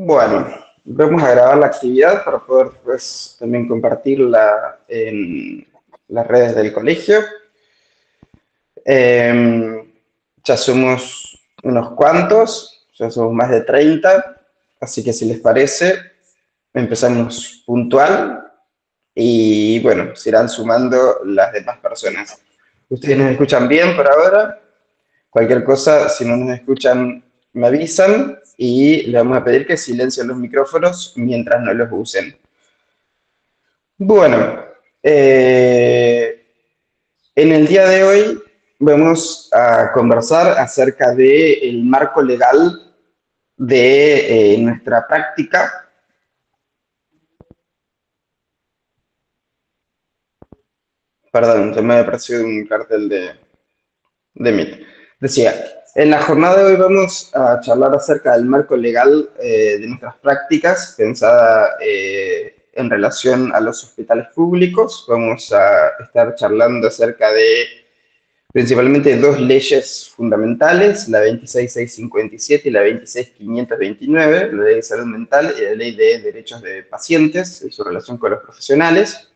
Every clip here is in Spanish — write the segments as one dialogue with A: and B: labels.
A: Bueno, vamos a grabar la actividad para poder pues, también compartirla en las redes del colegio. Ya somos unos cuantos, ya somos más de 30, así que si les parece, empezamos puntual y bueno, se irán sumando las demás personas. ¿Ustedes nos escuchan bien por ahora? Cualquier cosa, si no nos escuchan, me avisan y le vamos a pedir que silencien los micrófonos mientras no los usen. Bueno, en el día de hoy vamos a conversar acerca del marco legal de nuestra práctica. Perdón, se me había aparecido un cartel de Meet. Decía, en la jornada de hoy vamos a charlar acerca del marco legal de nuestras prácticas, pensada en relación a los hospitales públicos. Vamos a estar charlando acerca de principalmente dos leyes fundamentales, la 26657 y la 26529, la ley de salud mental y la ley de derechos de pacientes en su relación con los profesionales.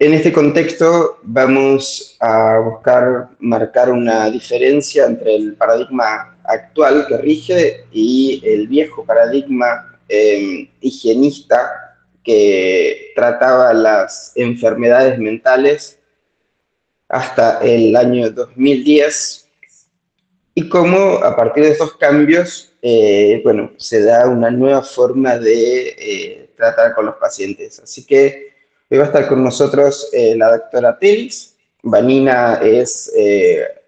A: En este contexto vamos a buscar marcar una diferencia entre el paradigma actual que rige y el viejo paradigma higienista que trataba las enfermedades mentales hasta el año 2010 y cómo a partir de estos cambios bueno, se da una nueva forma de tratar con los pacientes. Así que hoy va a estar con nosotros la doctora Telis. Vanina es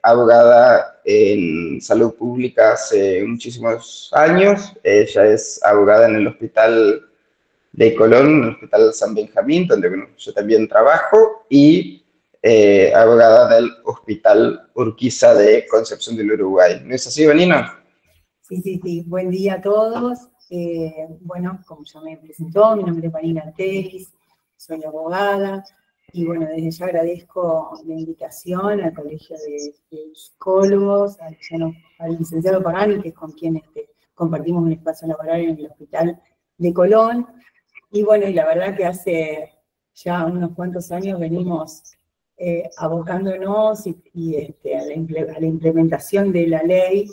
A: abogada en salud pública hace muchísimos años. Ella es abogada en el Hospital de Colón, en el Hospital San Benjamín, donde bueno, yo también trabajo, y abogada del Hospital Urquiza de Concepción del Uruguay. ¿No es así, Vanina?
B: Sí. Buen día a todos. Bueno, como ya me presentó, mi nombre es Vanina Telis, soy abogada, y bueno, desde ya agradezco la invitación al Colegio de Psicólogos, al licenciado Pagani, que es con quien compartimos un espacio laboral en el Hospital de Colón. Y bueno, y la verdad que hace ya unos cuantos años venimos abocándonos a la implementación de la ley,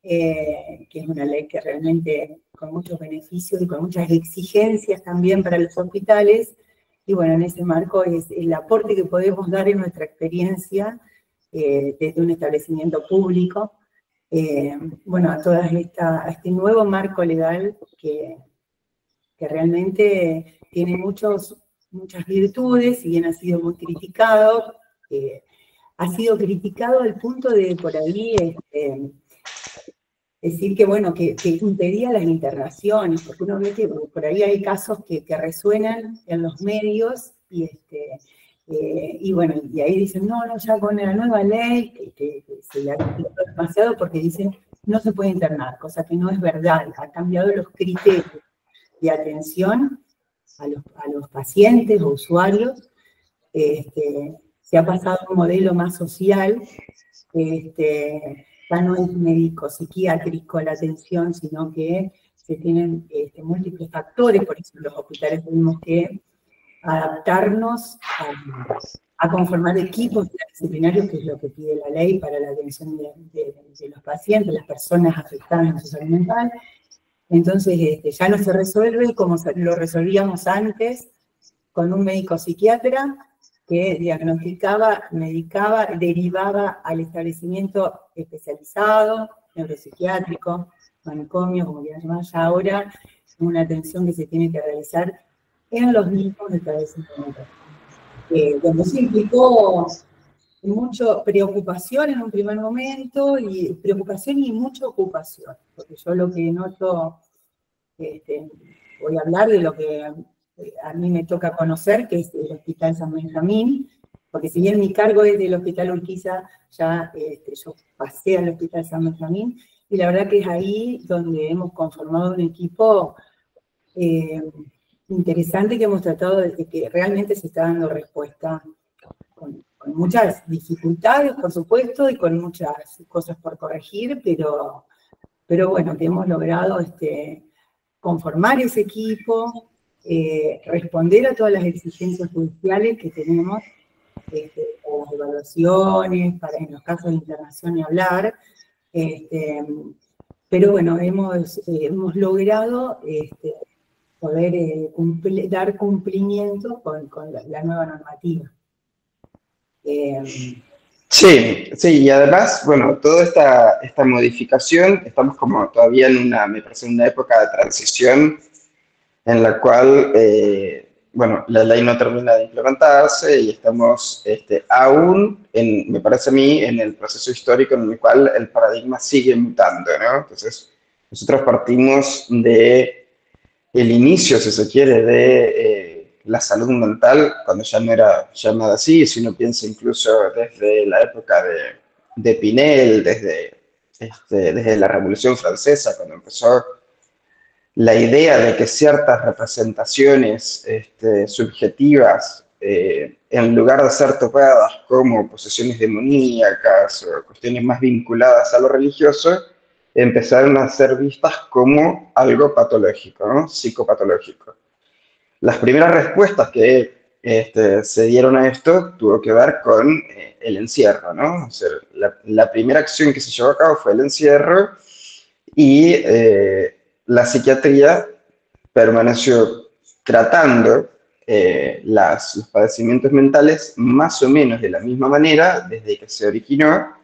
B: que es una ley que realmente con muchos beneficios y con muchas exigencias también para los hospitales. Y bueno, en ese marco es el aporte que podemos dar en nuestra experiencia desde un establecimiento público, bueno, a este nuevo marco legal que realmente tiene muchas virtudes, si bien ha sido muy criticado, al punto de por ahí decir que, bueno, que impedía las internaciones, porque uno ve que por ahí hay casos que resuenan en los medios, y bueno, y ahí dicen, no, ya con la nueva ley, que se le ha criticado demasiado porque dicen, no se puede internar, cosa que no es verdad, ha cambiado los criterios de atención a los pacientes o usuarios, se ha pasado a un modelo más social, ya no es médico-psiquiátrico la atención, sino que se tienen múltiples factores, por eso los hospitales tenemos que adaptarnos a conformar equipos interdisciplinarios, que es lo que pide la ley para la atención de los pacientes, las personas afectadas en su salud mental. Entonces ya no se resuelve como lo resolvíamos antes, con un médico psiquiatra que diagnosticaba, medicaba, derivaba al establecimiento especializado, neuropsiquiátrico, manicomio, como quieran llamar. Ya ahora es una atención que se tiene que realizar en los mismos establecimientos, donde se implicó mucha preocupación en un primer momento, y preocupación y mucha ocupación, porque yo lo que noto, voy a hablar de lo que a mí me toca conocer, que es el Hospital San Benjamín, porque si bien mi cargo es del Hospital Urquiza, ya yo pasé al Hospital San Benjamín, y la verdad que es ahí donde hemos conformado un equipo interesante, que hemos tratado de que realmente se está dando respuesta con muchas dificultades, por supuesto, y con muchas cosas por corregir, pero bueno, que hemos logrado conformar ese equipo, responder a todas las exigencias judiciales que tenemos, para las evaluaciones, para en los casos de internación ni hablar, pero bueno, hemos logrado poder dar cumplimiento con la nueva normativa.
A: Sí, sí, y además, bueno, toda esta modificación, estamos como todavía en me parece, una época de transición en la cual, bueno, la ley no termina de implementarse y estamos aún, me parece a mí, en el proceso histórico en el cual el paradigma sigue mutando, ¿no? Entonces, nosotros partimos de el inicio, si se quiere, de la salud mental, cuando ya no era llamada así, si uno piensa incluso desde la época de Pinel, desde la Revolución Francesa, cuando empezó la idea de que ciertas representaciones subjetivas, en lugar de ser tocadas como posesiones demoníacas o cuestiones más vinculadas a lo religioso, empezaron a ser vistas como algo patológico, ¿no? Psicopatológico. Las primeras respuestas que se dieron a esto tuvo que ver con el encierro, ¿no? O sea, la primera acción que se llevó a cabo fue el encierro y la psiquiatría permaneció tratando los padecimientos mentales más o menos de la misma manera desde que se originó,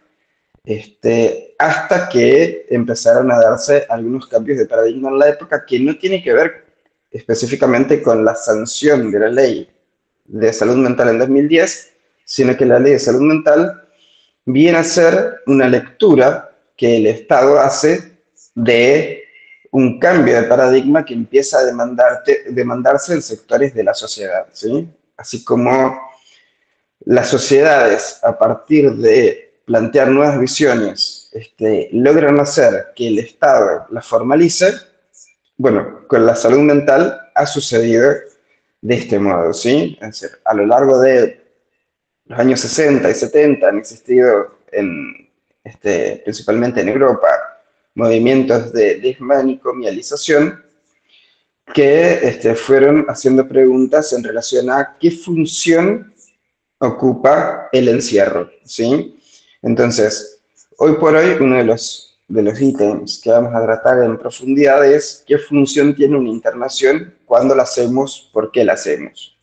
A: hasta que empezaron a darse algunos cambios de paradigma en la época que no tiene que ver específicamente con la sanción de la ley de salud mental en 2010, sino que la ley de salud mental viene a ser una lectura que el Estado hace de un cambio de paradigma que empieza a demandarse en sectores de la sociedad, ¿sí? Así como las sociedades, a partir de plantear nuevas visiones, logran hacer que el Estado las formalice, bueno, con la salud mental ha sucedido de este modo, ¿sí? Es decir, a lo largo de los años 60 y 70 han existido, principalmente en Europa, movimientos de desmanicomialización que fueron haciendo preguntas en relación a qué función ocupa el encierro, ¿sí? Entonces, hoy por hoy, uno de los ítems que vamos a tratar en profundidad es qué función tiene una internación, cuándo la hacemos, por qué la hacemos.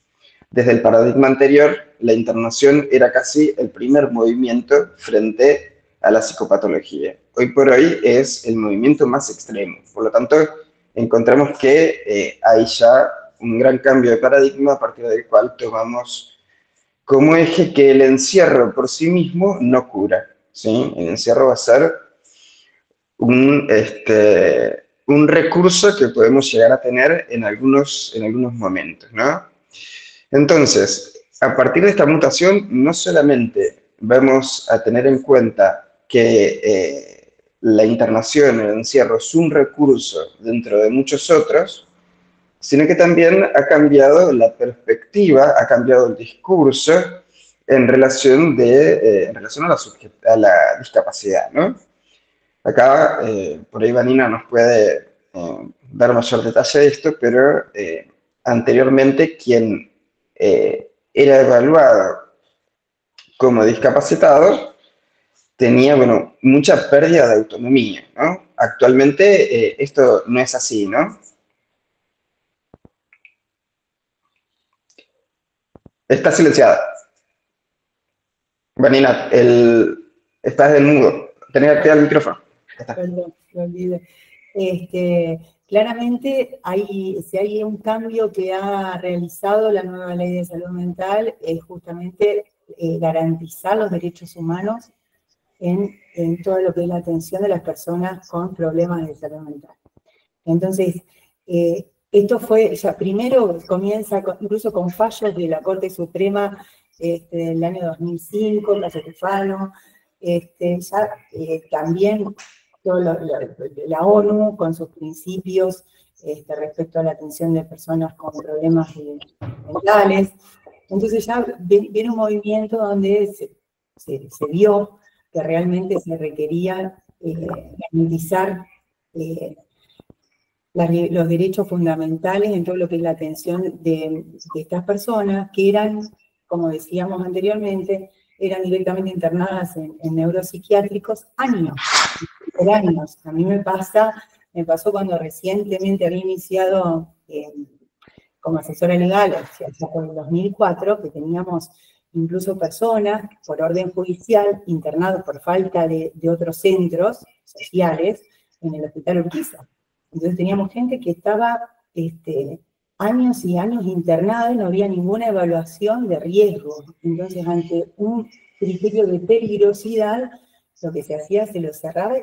A: Desde el paradigma anterior, la internación era casi el primer movimiento frente a la psicopatología. Hoy por hoy es el movimiento más extremo. Por lo tanto, encontramos que hay ya un gran cambio de paradigma a partir del cual tomamos como eje que el encierro por sí mismo no cura, ¿sí? El encierro va a ser un recurso que podemos llegar a tener en algunos momentos, ¿no? Entonces, a partir de esta mutación, no solamente vamos a tener en cuenta que la internación, el encierro, es un recurso dentro de muchos otros, sino que también ha cambiado la perspectiva, ha cambiado el discurso en relación a la discapacidad, ¿no? Acá, por ahí Vanina nos puede dar mayor detalle de esto, pero anteriormente quien era evaluado como discapacitado tenía, bueno, mucha pérdida de autonomía, ¿no? Actualmente esto no es así, ¿no? Está silenciada. Vanina, estás en mudo. Tenés que activar el micrófono.
B: Perdón, lo olvidé. Claramente si hay un cambio que ha realizado la nueva ley de salud mental es justamente garantizar los derechos humanos en todo lo que es la atención de las personas con problemas de salud mental. Entonces, esto fue, ya primero comienza incluso con fallos de la Corte Suprema del año 2005, la Stefano, también la ONU con sus principios respecto a la atención de personas con problemas mentales. Entonces ya viene un movimiento donde se vio que realmente se requería garantizar los derechos fundamentales en todo lo que es la atención de estas personas que eran, como decíamos anteriormente, eran directamente internadas en neuropsiquiátricos por años. A mí me pasó cuando recientemente había iniciado como asesora legal, o sea, por el 2004, que teníamos incluso personas por orden judicial internados por falta de otros centros sociales en el Hospital Urquiza. Entonces teníamos gente que estaba años y años internada y no había ninguna evaluación de riesgo. Entonces, ante un criterio de peligrosidad, lo que se hacía, se los encerraba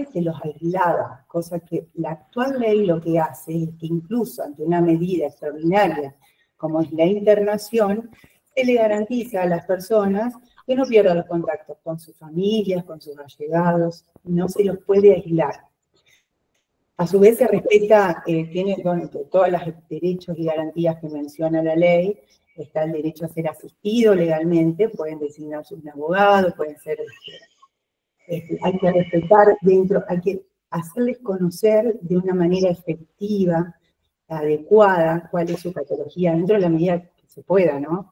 B: y se los aislaba, cosa que la actual ley lo que hace es que incluso ante una medida extraordinaria como es la internación, se le garantiza a las personas que no pierdan los contactos con sus familias, con sus allegados, no se los puede aislar. A su vez se respeta, tiene todos los derechos y garantías que menciona la ley. Está el derecho a ser asistido legalmente, pueden designarse un abogado, pueden ser, hay que respetar hay que hacerles conocer de una manera efectiva, adecuada, cuál es su patología, dentro de la medida que se pueda, ¿no?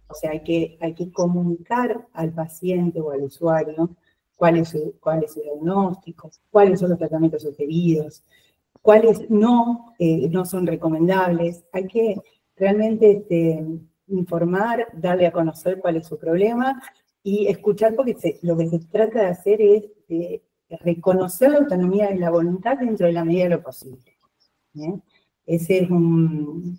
B: O sea, hay que comunicar al paciente o al usuario cuál es su diagnóstico, cuáles son los tratamientos sugeridos, cuáles no son recomendables. Hay que realmente informar, darle a conocer cuál es su problema y escuchar, porque lo que se trata de hacer es de reconocer la autonomía de la voluntad dentro de la medida de lo posible. Ese es un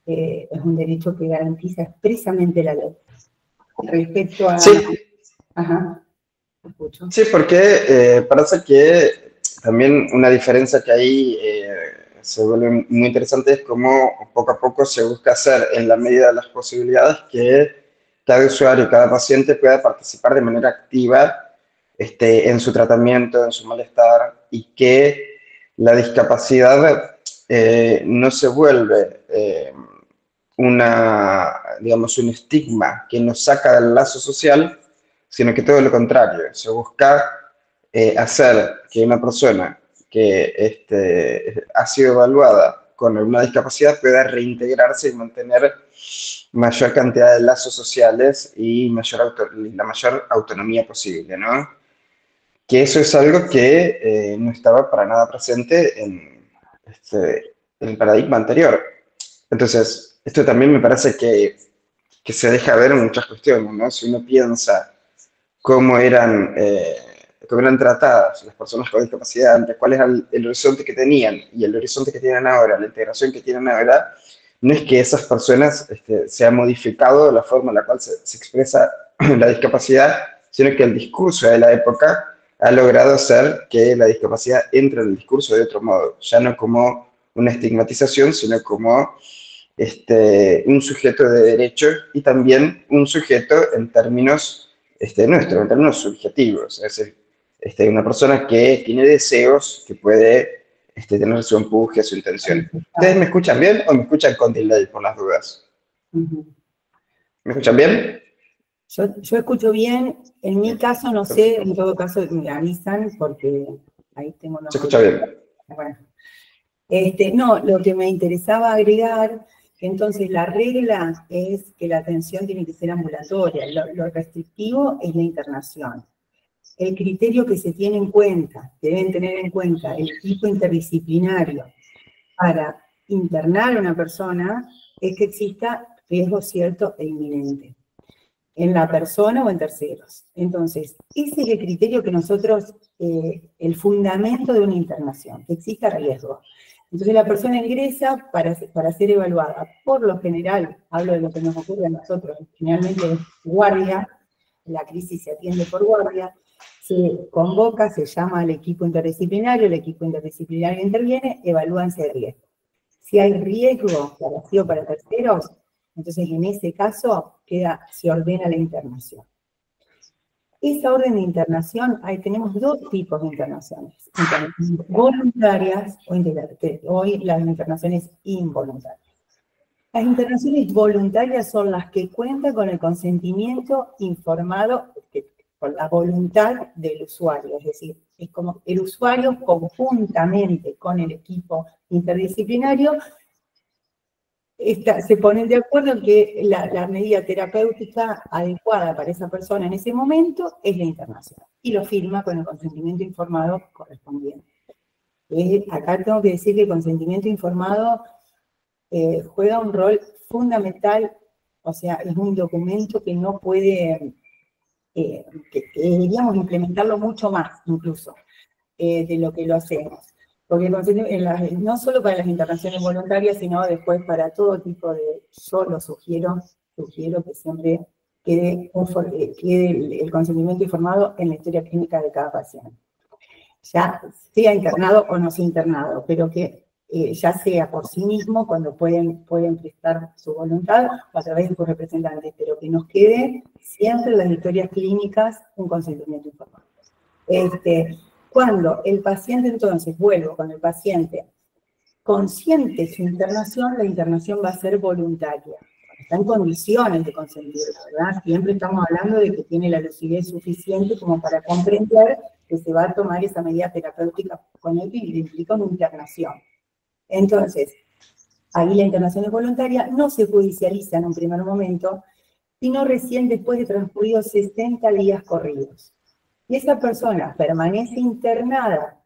B: derecho que garantiza expresamente la ley. Respecto a...
A: Sí.
B: Ajá. Escucho.
A: Sí, porque parece que también una diferencia que ahí se vuelve muy interesante es cómo poco a poco se busca hacer, en la medida de las posibilidades, que cada usuario, cada paciente pueda participar de manera activa en su tratamiento, en su malestar, y que la discapacidad no se vuelve digamos, un estigma que nos saca del lazo social, sino que todo lo contrario, se busca hacer que una persona que ha sido evaluada con alguna discapacidad pueda reintegrarse y mantener mayor cantidad de lazos sociales y la mayor autonomía posible, ¿no? Que eso es algo que no estaba para nada presente en el paradigma anterior. Entonces, esto también me parece que se deja ver en muchas cuestiones, ¿no? Si uno piensa cómo eran tratadas las personas con discapacidad antes, cuál era el horizonte que tenían y el horizonte que tienen ahora, la integración que tienen ahora, no es que esas personas se han modificado la forma en la cual se expresa la discapacidad, sino que el discurso de la época ha logrado hacer que la discapacidad entre en el discurso de otro modo, ya no como una estigmatización, sino como un sujeto de derecho y también un sujeto en términos nuestros, en términos subjetivos. Es decir, una persona que tiene deseos, que puede tener su empuje, su intención. ¿Ustedes me escuchan bien o me escuchan con delay, por las dudas? ¿Me escuchan bien?
B: Yo escucho bien. En mi caso, no sé, en todo caso me avisan porque ahí tengo...
A: ¿Se escucha bien?
B: Bueno. No, lo que me interesaba agregar, que entonces la regla es que la atención tiene que ser ambulatoria, lo restrictivo es la internación. El criterio que se tiene en cuenta, que deben tener en cuenta el equipo interdisciplinario para internar a una persona, es que exista riesgo cierto e inminente, en la persona o en terceros. Entonces, ese es el criterio que nosotros, el fundamento de una internación, que exista riesgo. Entonces la persona ingresa para ser evaluada. Por lo general, hablo de lo que nos ocurre a nosotros, generalmente es guardia, la crisis se atiende por guardia, se convoca, se llama al equipo interdisciplinario, el equipo interdisciplinario interviene, evalúan si hay riesgo. Si hay riesgo para sí o para terceros, entonces en ese caso se ordena la internación. Esa orden de internación, ahí tenemos dos tipos de internaciones, voluntarias o integrales. Hoy las internaciones involuntarias. Las internaciones voluntarias son las que cuentan con el consentimiento informado, por la voluntad del usuario, es decir, es como el usuario conjuntamente con el equipo interdisciplinario se ponen de acuerdo en que la medida terapéutica adecuada para esa persona en ese momento es la internación, y lo firma con el consentimiento informado correspondiente. Acá tengo que decir que el consentimiento informado juega un rol fundamental, o sea, es un documento que no puede, que deberíamos implementarlo mucho más, incluso, de lo que lo hacemos. Porque no solo para las internaciones voluntarias, sino después para todo tipo de, yo lo sugiero que siempre quede el consentimiento informado en la historia clínica de cada paciente. Ya sea internado o no sea internado, pero que ya sea por sí mismo, cuando pueden prestar su voluntad, o a través de sus representantes, pero que nos quede siempre en las historias clínicas un consentimiento informado. Cuando el paciente entonces, vuelvo, cuando el paciente consiente su internación, la internación va a ser voluntaria. Está en condiciones de consentirla, ¿verdad? Siempre estamos hablando de que tiene la lucidez suficiente como para comprender que se va a tomar esa medida terapéutica con él y le implica una internación. Entonces, ahí la internación es voluntaria, no se judicializa en un primer momento, sino recién después de transcurridos 60 días corridos. Y esa persona permanece internada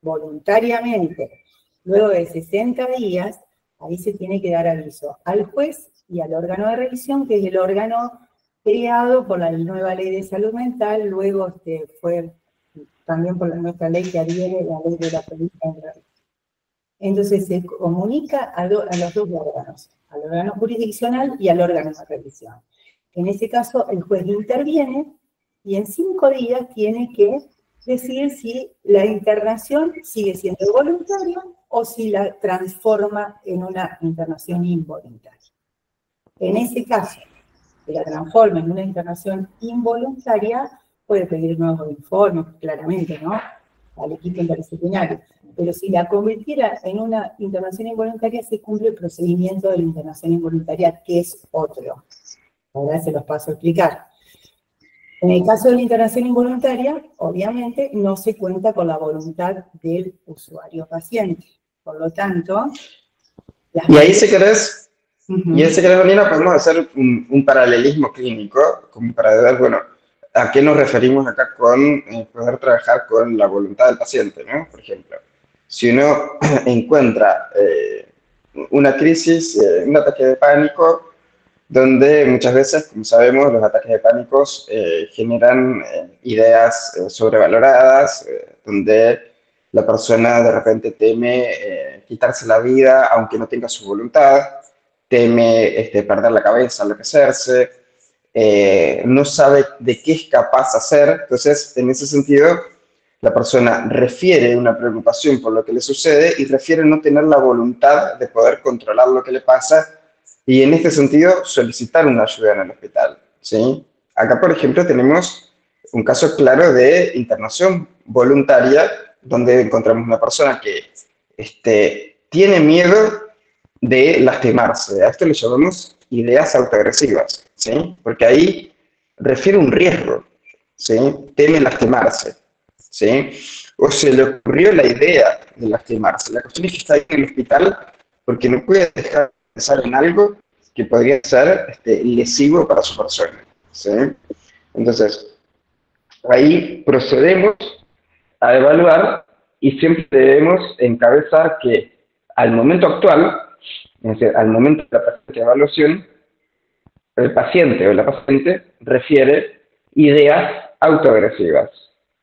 B: voluntariamente luego de 60 días, ahí se tiene que dar aviso al juez y al órgano de revisión, que es el órgano creado por la nueva ley de salud mental, luego fue también por nuestra ley que adhiere la ley de la política. Entonces se comunica a los dos órganos, al órgano jurisdiccional y al órgano de revisión. En ese caso, el juez interviene y en 5 días tiene que decidir si la internación sigue siendo voluntaria o si la transforma en una internación involuntaria. En ese caso, que la transforma en una internación involuntaria, puede pedir nuevos informes, claramente, ¿no?, al equipo interdisciplinario. Pero si la convirtiera en una internación involuntaria, se cumple el procedimiento de la internación involuntaria, que es otro. Ahora se los paso a explicar. En el caso de la internación involuntaria, obviamente, no se cuenta con la voluntad del usuario paciente. Por lo tanto...
A: Y ahí si querés, Vanina, podemos hacer un paralelismo clínico, como para ver, bueno, a qué nos referimos acá con poder trabajar con la voluntad del paciente, ¿no? Por ejemplo, si uno encuentra una crisis, un ataque de pánico, donde muchas veces, como sabemos, los ataques de pánicos generan ideas sobrevaloradas, donde la persona de repente teme quitarse la vida aunque no tenga su voluntad, teme perder la cabeza, enloquecerse, no sabe de qué es capaz de hacer. Entonces, en ese sentido, la persona refiere una preocupación por lo que le sucede y refiere no tener la voluntad de poder controlar lo que le pasa, y en este sentido solicitar una ayuda en el hospital, ¿sí? Acá, por ejemplo, tenemos un caso claro de internación voluntaria, donde encontramos una persona que tiene miedo de lastimarse. A esto le llamamos ideas autoagresivas, ¿sí? Porque ahí refiere un riesgo, ¿sí? Teme lastimarse, ¿sí? O se le ocurrió la idea de lastimarse. La cuestión es que está ahí en el hospital porque no puede dejar de pensar en algo que podría ser lesivo para su persona, ¿sí? Entonces, ahí procedemos a evaluar y siempre debemos encabezar que al momento actual, es decir, al momento de la presente evaluación, el paciente o la paciente refiere ideas autoagresivas,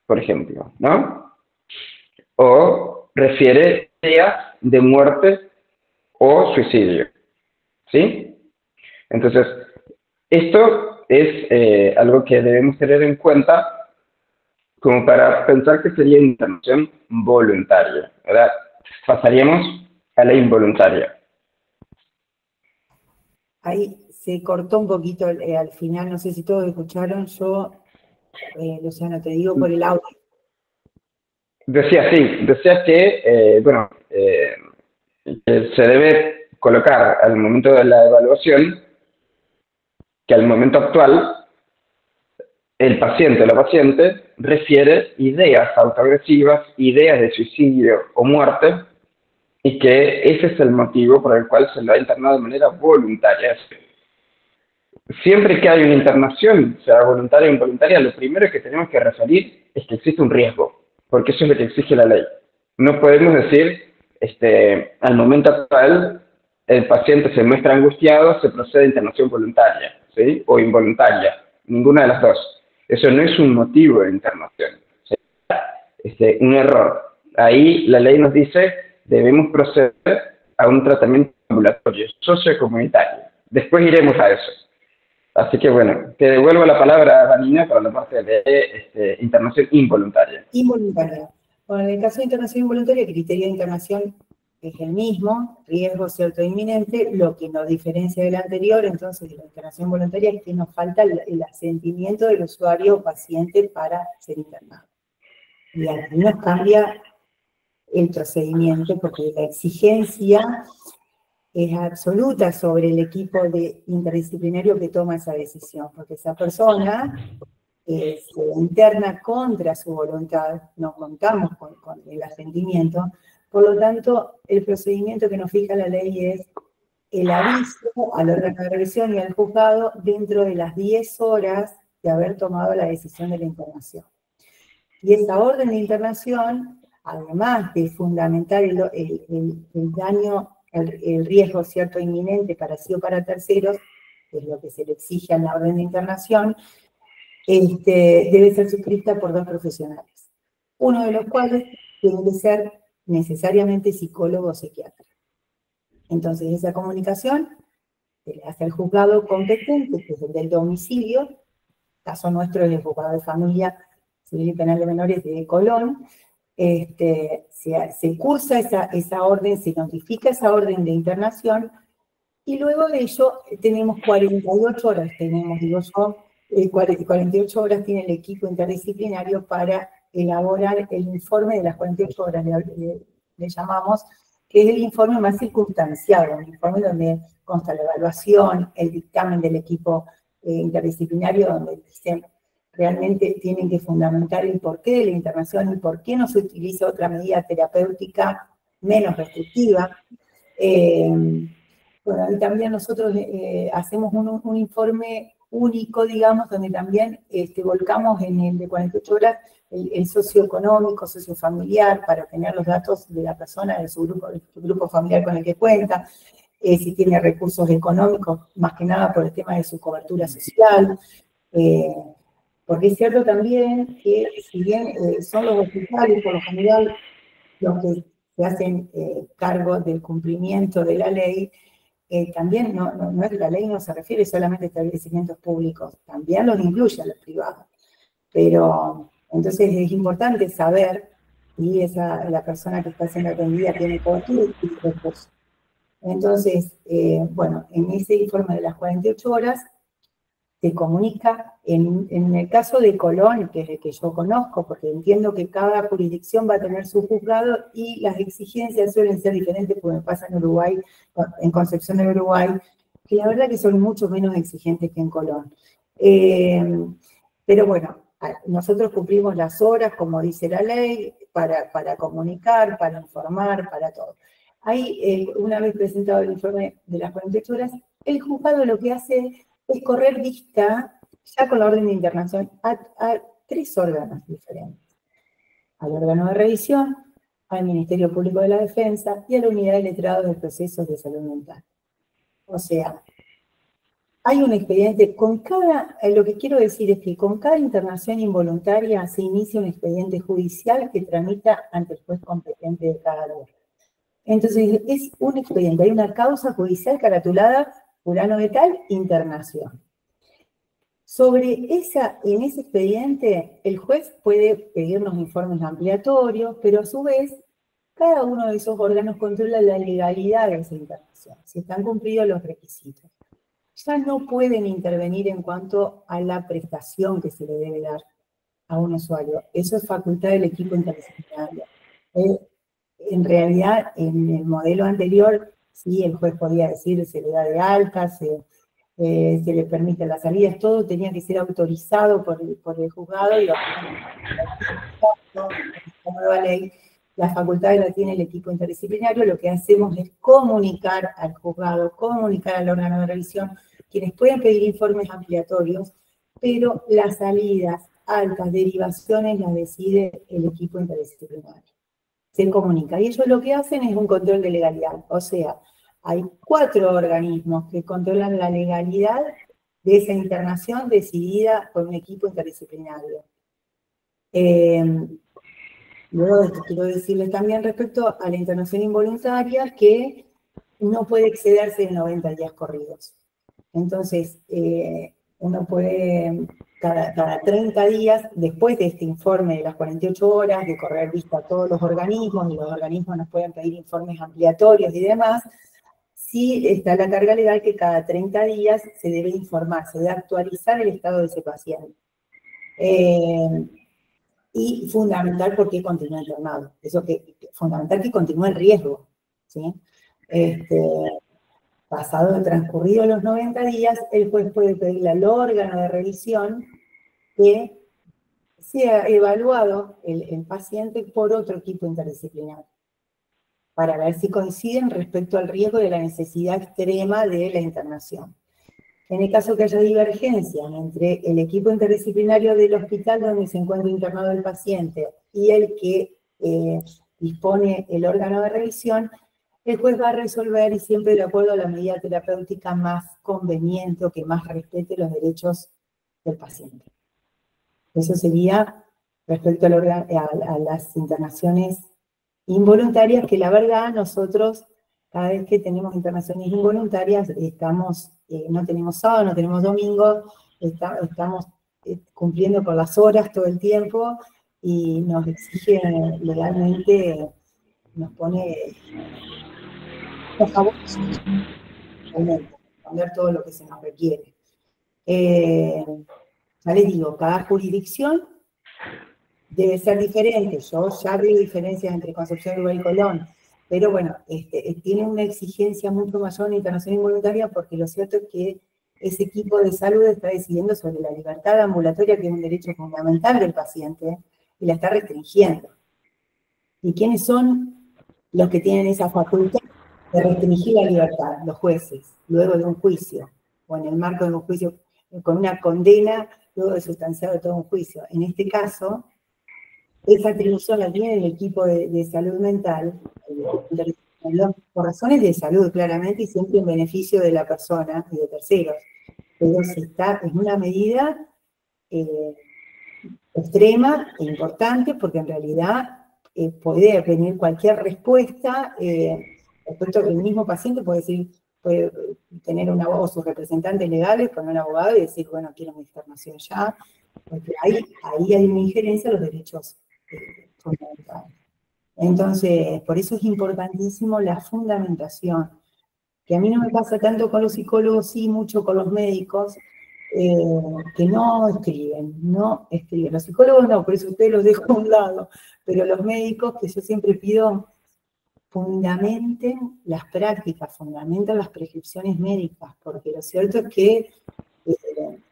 A: por ejemplo, ¿no? O refiere ideas de muerte o suicidio, ¿sí? Entonces, esto es algo que debemos tener en cuenta como para pensar que sería intervención voluntaria, ¿verdad? Pasaríamos a la involuntaria.
B: Ahí se cortó un poquito al final, no sé si todos escucharon. Yo, Luciano, te digo por el audio.
A: Decía que, bueno, que se debe colocar al momento de la evaluación, que al momento actual el paciente o la paciente refiere ideas autoagresivas, ideas de suicidio o muerte, y que ese es el motivo por el cual se lo ha internado de manera voluntaria. Siempre que hay una internación, sea voluntaria o involuntaria, lo primero que tenemos que referir es que existe un riesgo, porque eso es lo que exige la ley. No podemos decir, al momento actual, el paciente se muestra angustiado, se procede a internación voluntaria, ¿sí? O involuntaria, ninguna de las dos. Eso no es un motivo de internación, un error. Ahí la ley nos dice, debemos proceder a un tratamiento ambulatorio, sociocomunitario. Después iremos a eso. Así que bueno, te devuelvo la palabra a Vanina para la parte de internación involuntaria.
B: Involuntaria. Bueno, en el caso de internación involuntaria, el criterio de internación es el mismo, riesgo cierto e inminente. Lo que nos diferencia del anterior, entonces, de la internación voluntaria, es que nos falta el asentimiento del usuario o paciente para ser internado. Y aquí nos cambia el procedimiento, porque la exigencia es absoluta sobre el equipo interdisciplinario que toma esa decisión, porque esa persona se interna contra su voluntad, no contamos con el asentimiento. Por lo tanto, el procedimiento que nos fija la ley es el aviso al órgano de revisión y al juzgado dentro de las 10 horas de haber tomado la decisión de la internación. Y esa orden de internación, además de fundamentar el daño, el riesgo cierto inminente para sí o para terceros, que es lo que se le exige a la orden de internación, debe ser suscrita por 2 profesionales, uno de los cuales tiene que ser necesariamente psicólogo o psiquiatra. Entonces, esa comunicación se le hace al juzgado competente, que es el del domicilio, caso nuestro es el juzgado de familia civil y penal de menores de Colón. Se cursa esa orden, se notifica esa orden de internación, y luego de ello tenemos 48 horas, 48 horas tiene el equipo interdisciplinario para elaborar el informe de las 48 horas, le llamamos, que es el informe más circunstanciado, un informe donde consta la evaluación, el dictamen del equipo interdisciplinario, donde dicen realmente tienen que fundamentar el porqué de la internación y por qué no se utiliza otra medida terapéutica menos restrictiva. Bueno, y también nosotros hacemos un informe único, digamos, donde también volcamos en el de 48 horas el socioeconómico, sociofamiliar, para tener los datos de la persona, de su grupo familiar con el que cuenta, si tiene recursos económicos, más que nada por el tema de su cobertura social, porque es cierto también que si bien son los hospitales por lo general los que se hacen cargo del cumplimiento de la ley, también no es la ley, no se refiere solamente a establecimientos públicos, también los incluye a los privados. Pero entonces es importante saber si la persona que está siendo atendida tiene cobertura y recursos. Entonces, bueno, en ese informe de las 48 horas se comunica, en el caso de Colón, que es el que yo conozco, porque entiendo que cada jurisdicción va a tener su juzgado y las exigencias suelen ser diferentes, porque me pasa en Uruguay, en Concepción del Uruguay, que la verdad que son mucho menos exigentes que en Colón. Pero bueno, nosotros cumplimos las horas, como dice la ley, para comunicar, para informar, para todo. Ahí, una vez presentado el informe de las 48 horas, el juzgado lo que hace es correr vista, ya con la orden de internación, a 3 órganos diferentes. Al órgano de revisión, al Ministerio Público de la Defensa y a la Unidad de Letrados de Procesos de Salud Mental. O sea, hay un expediente, lo que quiero decir es que con cada internación involuntaria se inicia un expediente judicial que tramita ante el juez competente de cada lugar. Entonces, es un expediente, hay una causa judicial caratulada fulano de tal, internación. En ese expediente, el juez puede pedirnos informes ampliatorios, pero a su vez, cada uno de esos órganos controla la legalidad de esa internación, si están cumplidos los requisitos. Ya no pueden intervenir en cuanto a la prestación que se le debe dar a un usuario. Eso es facultad del equipo interdisciplinario. En realidad, en el modelo anterior, sí, el juez podía decir, se le da de alta, se le permite las salidas, todo tenía que ser autorizado por el juzgado, y la nueva ley, las facultades la tiene el equipo interdisciplinario. Lo que hacemos es comunicar al juzgado, comunicar al órgano de revisión, quienes pueden pedir informes ampliatorios, pero las salidas, altas, derivaciones las decide el equipo interdisciplinario. Se comunica, y ellos lo que hacen es un control de legalidad, o sea, hay 4 organismos que controlan la legalidad de esa internación decidida por un equipo interdisciplinario. Luego de esto quiero decirles también respecto a la internación involuntaria, que no puede excederse de 90 días corridos. Entonces, uno puede, cada 30 días, después de este informe de las 48 horas, de correr vista a todos los organismos, y los organismos nos pueden pedir informes ampliatorios y demás, sí está la carga legal que cada 30 días se debe informar, se debe actualizar el estado de ese paciente. Y fundamental porque continúa internado. Eso fundamental que continúe el riesgo, ¿sí? Pasado transcurrido los 90 días, el juez puede pedirle al órgano de revisión que sea evaluado el paciente por otro equipo interdisciplinario, para ver si coinciden respecto al riesgo de la necesidad extrema de la internación. En el caso que haya divergencia entre el equipo interdisciplinario del hospital donde se encuentra internado el paciente y el que dispone el órgano de revisión, el juez va a resolver, y siempre de acuerdo a la medida terapéutica más conveniente o que más respete los derechos del paciente. Eso sería respecto a las internaciones involuntarias, que la verdad nosotros, cada vez que tenemos internaciones involuntarias, no tenemos sábado, no tenemos domingo, estamos cumpliendo con las horas todo el tiempo, y nos exige legalmente, nos pone a favor de responder todo lo que se nos requiere. Ya les digo, cada jurisdicción debe ser diferente. Yo ya veo diferencias entre Concepción, Uruguay y Colón, pero bueno, tiene una exigencia mucho mayor en internación involuntaria, porque lo cierto es que ese equipo de salud está decidiendo sobre la libertad ambulatoria, que es un derecho fundamental del paciente, y la está restringiendo. ¿Y quiénes son los que tienen esa facultad de restringir la libertad? Los jueces, luego de un juicio, o en el marco de un juicio, con una condena, luego de sustanciado todo un juicio. En este caso, esa atribución la tiene el equipo de salud mental, por razones de salud, claramente, y siempre en beneficio de la persona y de terceros. Pero si está en una medida extrema e importante, porque en realidad puede venir cualquier respuesta respecto a que el mismo paciente puede tener un abogado, sus representantes legales, con un abogado y decir, bueno, quiero mi internación ya, porque ahí hay una injerencia a los derechos fundamentales. Entonces, por eso es importantísimo la fundamentación, que a mí no me pasa tanto con los psicólogos, sí mucho con los médicos, que no escriben. Los psicólogos no, por eso ustedes los dejo a un lado, pero los médicos, que yo siempre pido, fundamenten las prácticas, fundamenten las prescripciones médicas, porque lo cierto es que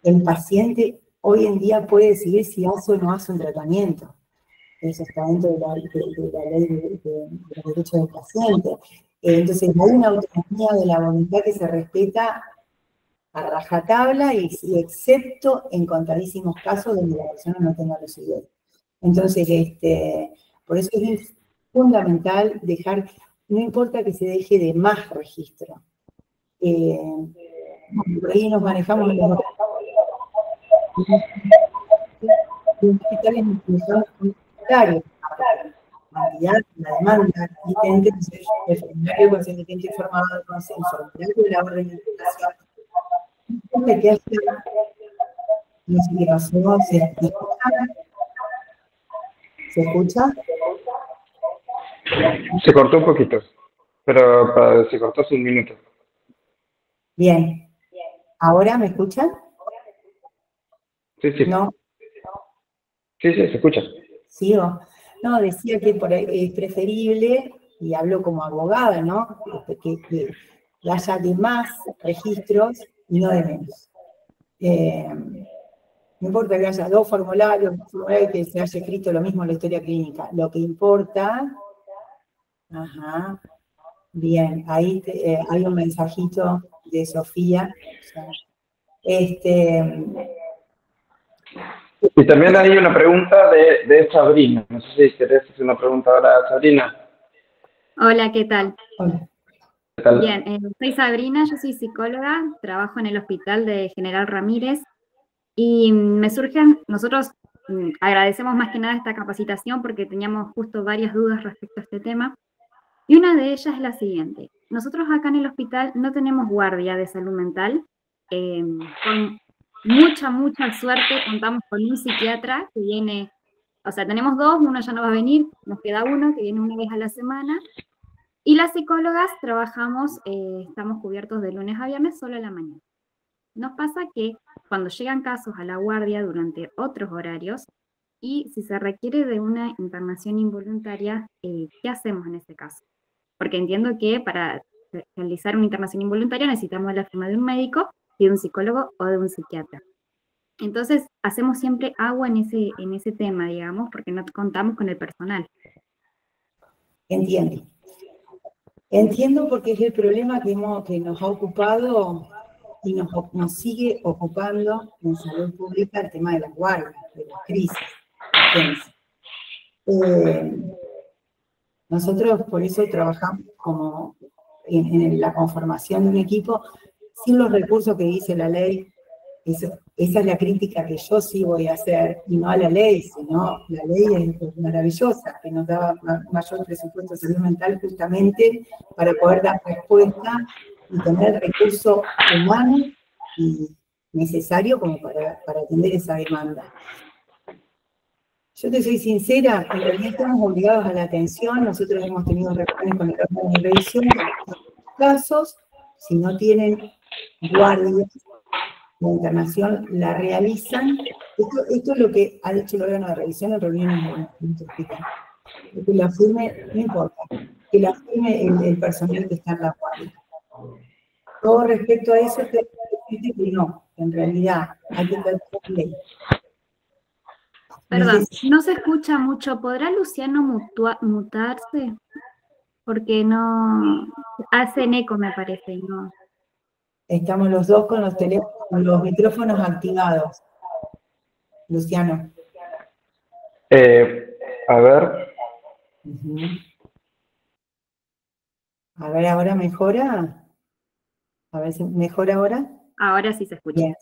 B: el paciente hoy en día puede decidir si hace o no hace un tratamiento. Eso está dentro de la ley de los derechos del paciente. Entonces, hay una autonomía de la voluntad que se respeta a rajatabla, y excepto en contadísimos casos donde la persona no tenga lucidez. Entonces, por eso es fundamental dejar, no importa que se deje de más registro. Por ahí nos manejamos en los hospitales comunitarios, la demanda, el formulario del consentimiento informado, el formulario de la orden de imputación. No sé qué pasó, ¿se escucha?
A: Se cortó un poquito, pero se cortó hace un minuto.
B: Bien. ¿Ahora me escuchan?
A: Sí, sí.
B: ¿No?
A: Sí, se escucha.
B: ¿Sigo? No, decía que por ahí es preferible, y hablo como abogada, ¿no? Que haya de más registros, y no de menos. No importa que haya dos formularios, que se haya escrito lo mismo en la historia clínica. Lo que importa, bien, ahí hay un mensajito de Sofía.
A: Y también hay una pregunta de Sabrina. No sé si querés hacer una pregunta ahora, Sabrina.
C: Hola, ¿qué tal?
B: Hola.
A: ¿Qué tal?
C: Bien, soy Sabrina, yo soy psicóloga, trabajo en el hospital de General Ramírez y nosotros agradecemos más que nada esta capacitación porque teníamos justo varias dudas respecto a este tema. Y una de ellas es la siguiente. Nosotros acá en el hospital no tenemos guardia de salud mental. Con mucha suerte contamos con un psiquiatra que viene, o sea, tenemos dos, uno ya no va a venir, nos queda uno que viene una vez a la semana. Y las psicólogas trabajamos, estamos cubiertos de lunes a viernes solo a la mañana. Nos pasa que cuando llegan casos a la guardia durante otros horarios, y si se requiere de una internación involuntaria, ¿qué hacemos en ese caso? Porque entiendo que para realizar una internación involuntaria necesitamos la firma de un médico y de un psicólogo o de un psiquiatra. Entonces, hacemos siempre agua en ese tema, digamos, porque no contamos con el personal.
B: Entiendo. Entiendo porque es el problema que nos ha ocupado y nos sigue ocupando en salud pública el tema de las guardias, de las crisis. Nosotros por eso trabajamos como en la conformación de un equipo sin los recursos que dice la ley. Esa es la crítica que yo sí voy a hacer, y no a la ley, sino la ley es maravillosa, que nos da mayor presupuesto de salud mental justamente para poder dar respuesta y tener el recurso humano y necesario como para atender esa demanda. Yo te soy sincera, en realidad estamos obligados a la atención. Nosotros hemos tenido reuniones con el órgano de revisión en estos casos. Si no tienen guardias, la internación la realizan. Esto es lo que ha hecho el órgano de revisión en reuniones en nuestro hospital. Que la firme, no importa, que la firme el personal que está en la guardia. Todo respecto a eso, te dice que no, en realidad hay que tratar la ley.
C: Perdón, no se escucha mucho. ¿Podrá Luciano mutarse? Porque no... hacen eco, me parece, ¿no?
B: Estamos los dos con los teléfonos, con los micrófonos activados. Luciano.
A: A ver.
B: A ver, ¿ahora mejora? A ver si mejora ahora.
C: Ahora sí se escucha.
B: Bien.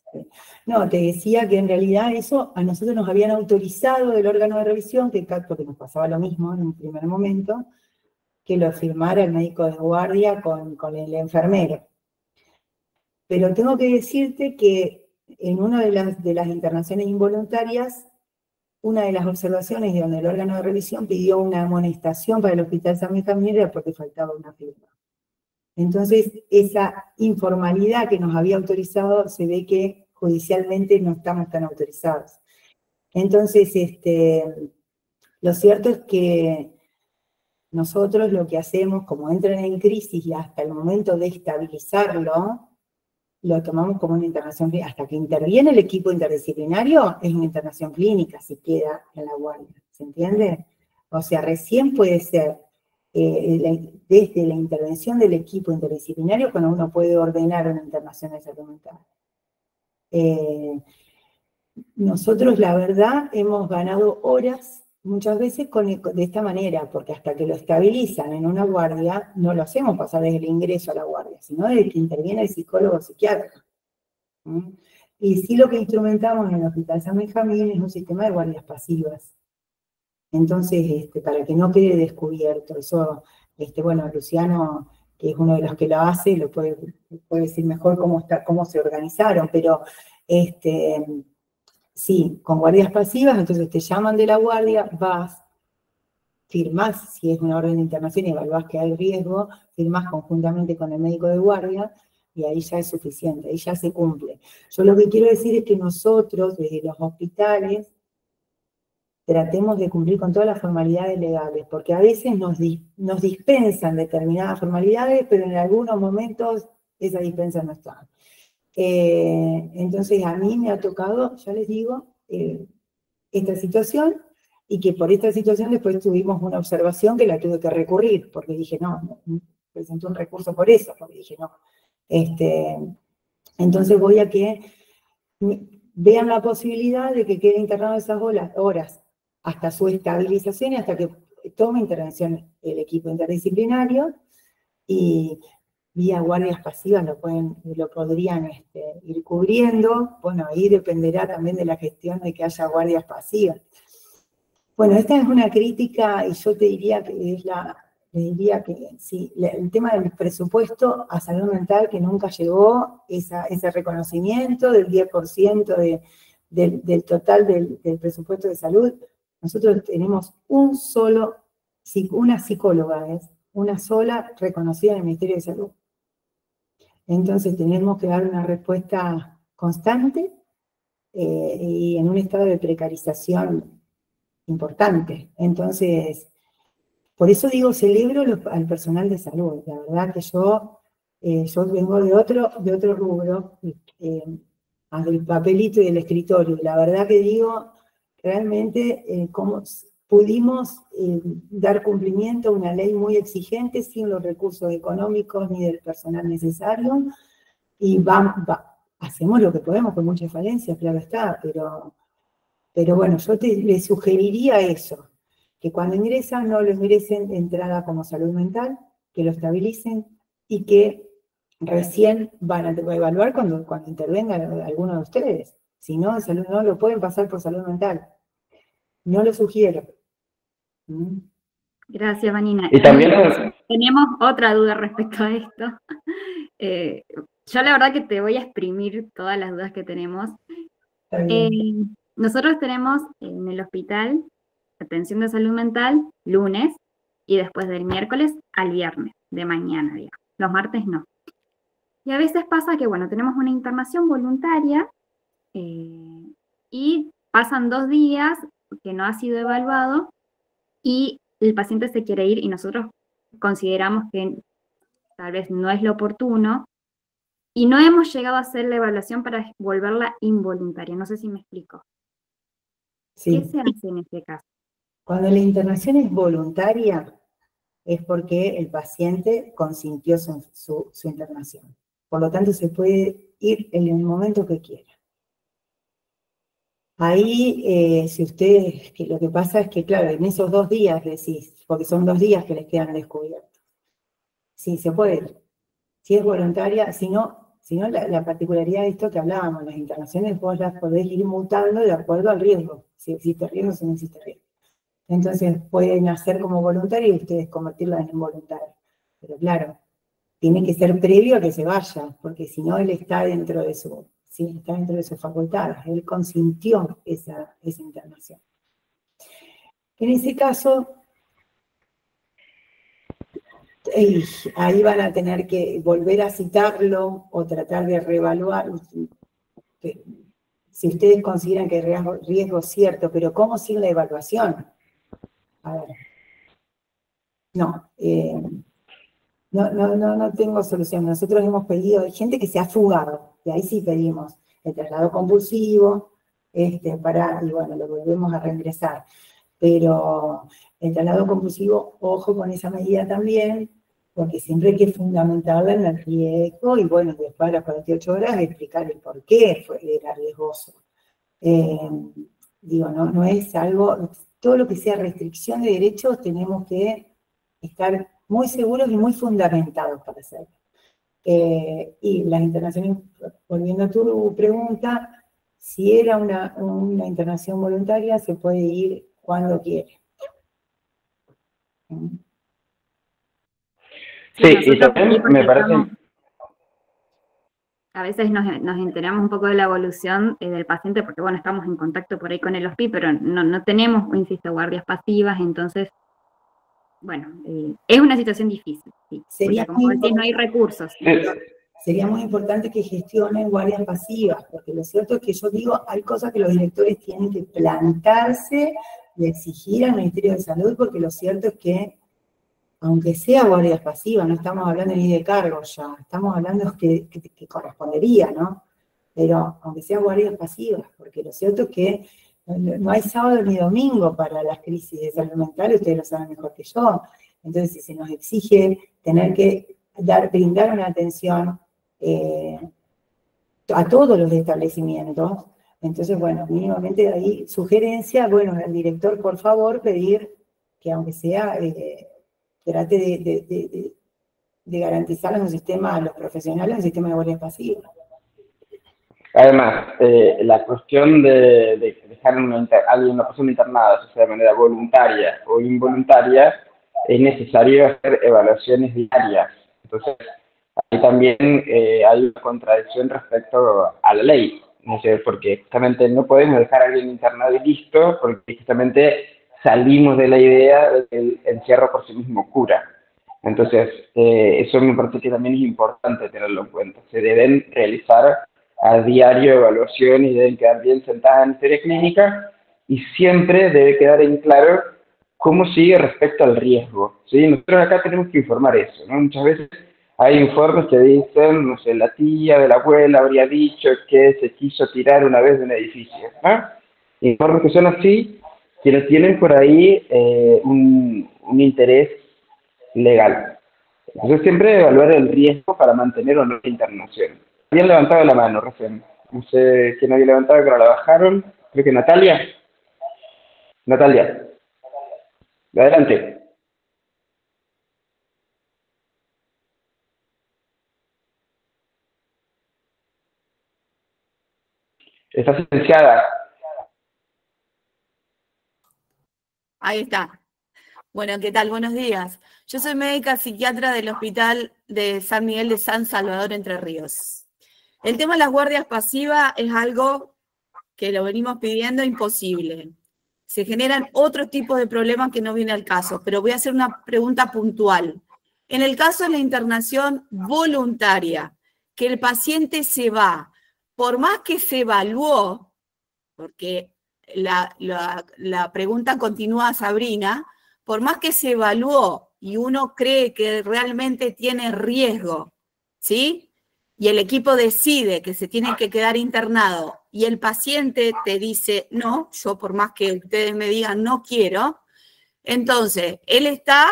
B: No, te decía que en realidad eso a nosotros nos habían autorizado del órgano de revisión, porque nos pasaba lo mismo en un primer momento, que lo firmara el médico de guardia con el enfermero. Pero tengo que decirte que en una de las internaciones involuntarias, una de las observaciones de donde el órgano de revisión pidió una amonestación para el Hospital San Benjamín era porque faltaba una firma. Entonces, esa informalidad que nos había autorizado, se ve que judicialmente no estamos tan autorizados. Entonces, lo cierto es que nosotros lo que hacemos, como entran en crisis y hasta el momento de estabilizarlo, lo tomamos como una internación clínica. Hasta que interviene el equipo interdisciplinario, es una internación clínica, si queda en la guardia. ¿Se entiende? O sea, recién puede ser desde la intervención del equipo interdisciplinario cuando uno puede ordenar una internación de salud mental. Nosotros, la verdad, hemos ganado horas muchas veces de esta manera, porque hasta que lo estabilizan en una guardia, no lo hacemos pasar desde el ingreso a la guardia, sino desde que interviene el psicólogo o psiquiatra. Y sí, lo que instrumentamos en el Hospital San Benjamín es un sistema de guardias pasivas. Entonces, para que no quede descubierto, eso, bueno, Luciano, que es uno de los que lo hace, lo puede decir mejor cómo se organizaron, pero sí, con guardias pasivas, entonces te llaman de la guardia, vas, firmás, si es una orden de internación y evaluás que hay riesgo, firmás conjuntamente con el médico de guardia, y ahí ya es suficiente, ahí ya se cumple. Yo lo que quiero decir es que nosotros, desde los hospitales, tratemos de cumplir con todas las formalidades legales, porque a veces nos dispensan determinadas formalidades, pero en algunos momentos esa dispensa no está. Entonces a mí me ha tocado, ya les digo, esta situación, y que por esta situación después tuvimos una observación que la tuve que recurrir, porque dije, no, presenté un recurso por eso, porque dije, no. Entonces voy a que vean la posibilidad de que quede internado esas horas hasta su estabilización y hasta que tome intervención el equipo interdisciplinario, y vía guardias pasivas lo podrían ir cubriendo. Bueno, ahí dependerá también de la gestión de que haya guardias pasivas. Bueno, esta es una crítica, y yo te diría que sí, el tema del presupuesto a salud mental, que nunca llegó, ese reconocimiento del 10% del total del presupuesto de salud. Nosotros tenemos una psicóloga, una sola reconocida en el Ministerio de Salud. Entonces tenemos que dar una respuesta constante y en un estado de precarización importante. Entonces, por eso digo, celebro al personal de salud. La verdad que yo vengo de otro rubro, del papelito y del escritorio. La verdad que digo, realmente, cómo pudimos dar cumplimiento a una ley muy exigente sin los recursos económicos ni del personal necesario, y hacemos lo que podemos con muchas falencias, claro está, pero bueno, yo les sugeriría eso, que cuando ingresan no lo ingresen de entrada como salud mental, que lo estabilicen y que recién van a evaluar cuando intervenga alguno de ustedes. Si no, en salud no lo pueden pasar por salud mental. No lo sugiero.
C: Gracias, Vanina.
A: Y también
C: tenemos otra duda respecto a esto. Yo la verdad que te voy a exprimir todas las dudas que tenemos. Nosotros tenemos en el hospital atención de salud mental lunes y después del miércoles al viernes, de mañana, digamos. Los martes no. Y a veces pasa que, bueno, tenemos una internación voluntaria y pasan 2 días que no ha sido evaluado y el paciente se quiere ir y nosotros consideramos que tal vez no es lo oportuno y no hemos llegado a hacer la evaluación para volverla involuntaria. No sé si me explico.
B: Sí.
C: ¿Qué se hace en este caso?
B: Cuando la internación es voluntaria, es porque el paciente consintió su internación. Por lo tanto, se puede ir en el momento que quiera. Ahí, si ustedes, lo que pasa es que, claro, en esos 2 días decís, porque son 2 días que les quedan descubiertos. Sí, se puede ir. Si es voluntaria, si no la particularidad de esto que hablábamos, las internaciones vos las podés ir mutando de acuerdo al riesgo, si existe riesgo o si no existe riesgo. Entonces pueden hacer como voluntaria y ustedes convertirla en involuntaria. Pero claro, tiene que ser previo a que se vaya, porque si no él está dentro de sus facultades, él consintió esa internación. En ese caso, ahí van a tener que volver a citarlo o tratar de reevaluar. Si ustedes consideran que hay riesgo es cierto, pero ¿cómo sin la evaluación? A ver. No tengo solución. Nosotros hemos pedido, hay gente que se ha fugado, y ahí sí pedimos el traslado compulsivo, y bueno, lo volvemos a reingresar. Pero el traslado compulsivo, ojo con esa medida también, porque siempre hay que fundamentarla en el riesgo, y bueno, después a las 48 horas explicar el por qué era riesgoso. No es algo, todo lo que sea restricción de derechos tenemos que estar muy seguros y muy fundamentados para hacerlo. Y las internaciones, volviendo a tu pregunta, si era una internación voluntaria, se puede ir cuando quiere.
A: Sí, y también me parece...
C: A veces nos enteramos un poco de la evolución del paciente, porque bueno, estamos en contacto por ahí con el hospital, pero no tenemos, insisto, guardias pasivas, entonces, bueno, es una situación difícil, sí, porque como decís, no hay recursos.
B: Sería muy importante que gestionen guardias pasivas, porque lo cierto es que yo digo, hay cosas que los directores tienen que plantarse y exigir al Ministerio de Salud, porque lo cierto es que aunque sea guardias pasivas, no estamos hablando ni de cargos ya, estamos hablando que correspondería, ¿no? Pero aunque sean guardias pasivas, porque lo cierto es que no hay sábado ni domingo para las crisis de salud mental, ustedes lo saben mejor que yo. Entonces, si se nos exige tener que brindar una atención a todos los establecimientos, entonces, bueno, mínimamente ahí, sugerencia, bueno, al director, por favor, pedir que aunque sea, trate de garantizar a los profesionales un sistema de guardia pasiva.
A: Además, la cuestión de dejar a una persona internada, sea de manera voluntaria o involuntaria, es necesario hacer evaluaciones diarias. Entonces, ahí también hay una contradicción respecto a la ley, ¿no sé? Porque justamente no podemos dejar a alguien internado y listo, porque justamente salimos de la idea de que el encierro por sí mismo cura. Entonces, eso me parece que también es importante tenerlo en cuenta. Se deben realizar a diario evaluaciones y deben quedar bien sentadas en historia clínica y siempre debe quedar en claro cómo sigue respecto al riesgo, ¿sí? Nosotros acá tenemos que informar eso, ¿no? Muchas veces hay informes que dicen, no sé, la tía de la abuela habría dicho que se quiso tirar una vez de un edificio, ¿no? Informes que son así, que no tienen por ahí un interés legal. Entonces siempre evaluar el riesgo para mantener o no la internación. Habían levantado la mano recién. No sé quién había levantado, pero la bajaron. Creo que Natalia. Natalia. Adelante. Está silenciada.
D: Ahí está. Bueno, ¿qué tal? Buenos días. Yo soy médica psiquiatra del Hospital de San Miguel de San Salvador, Entre Ríos. El tema de las guardias pasivas es algo que lo venimos pidiendo imposible. Se generan otros tipos de problemas que no viene al caso, pero voy a hacer una pregunta puntual. En el caso de la internación voluntaria, que el paciente se va, por más que se evaluó, porque la pregunta continúa, Sabrina, por más que se evaluó y uno cree que realmente tiene riesgo, ¿sí? Y el equipo decide que se tiene que quedar internado y el paciente te dice, no, yo por más que ustedes me digan no quiero, entonces él está,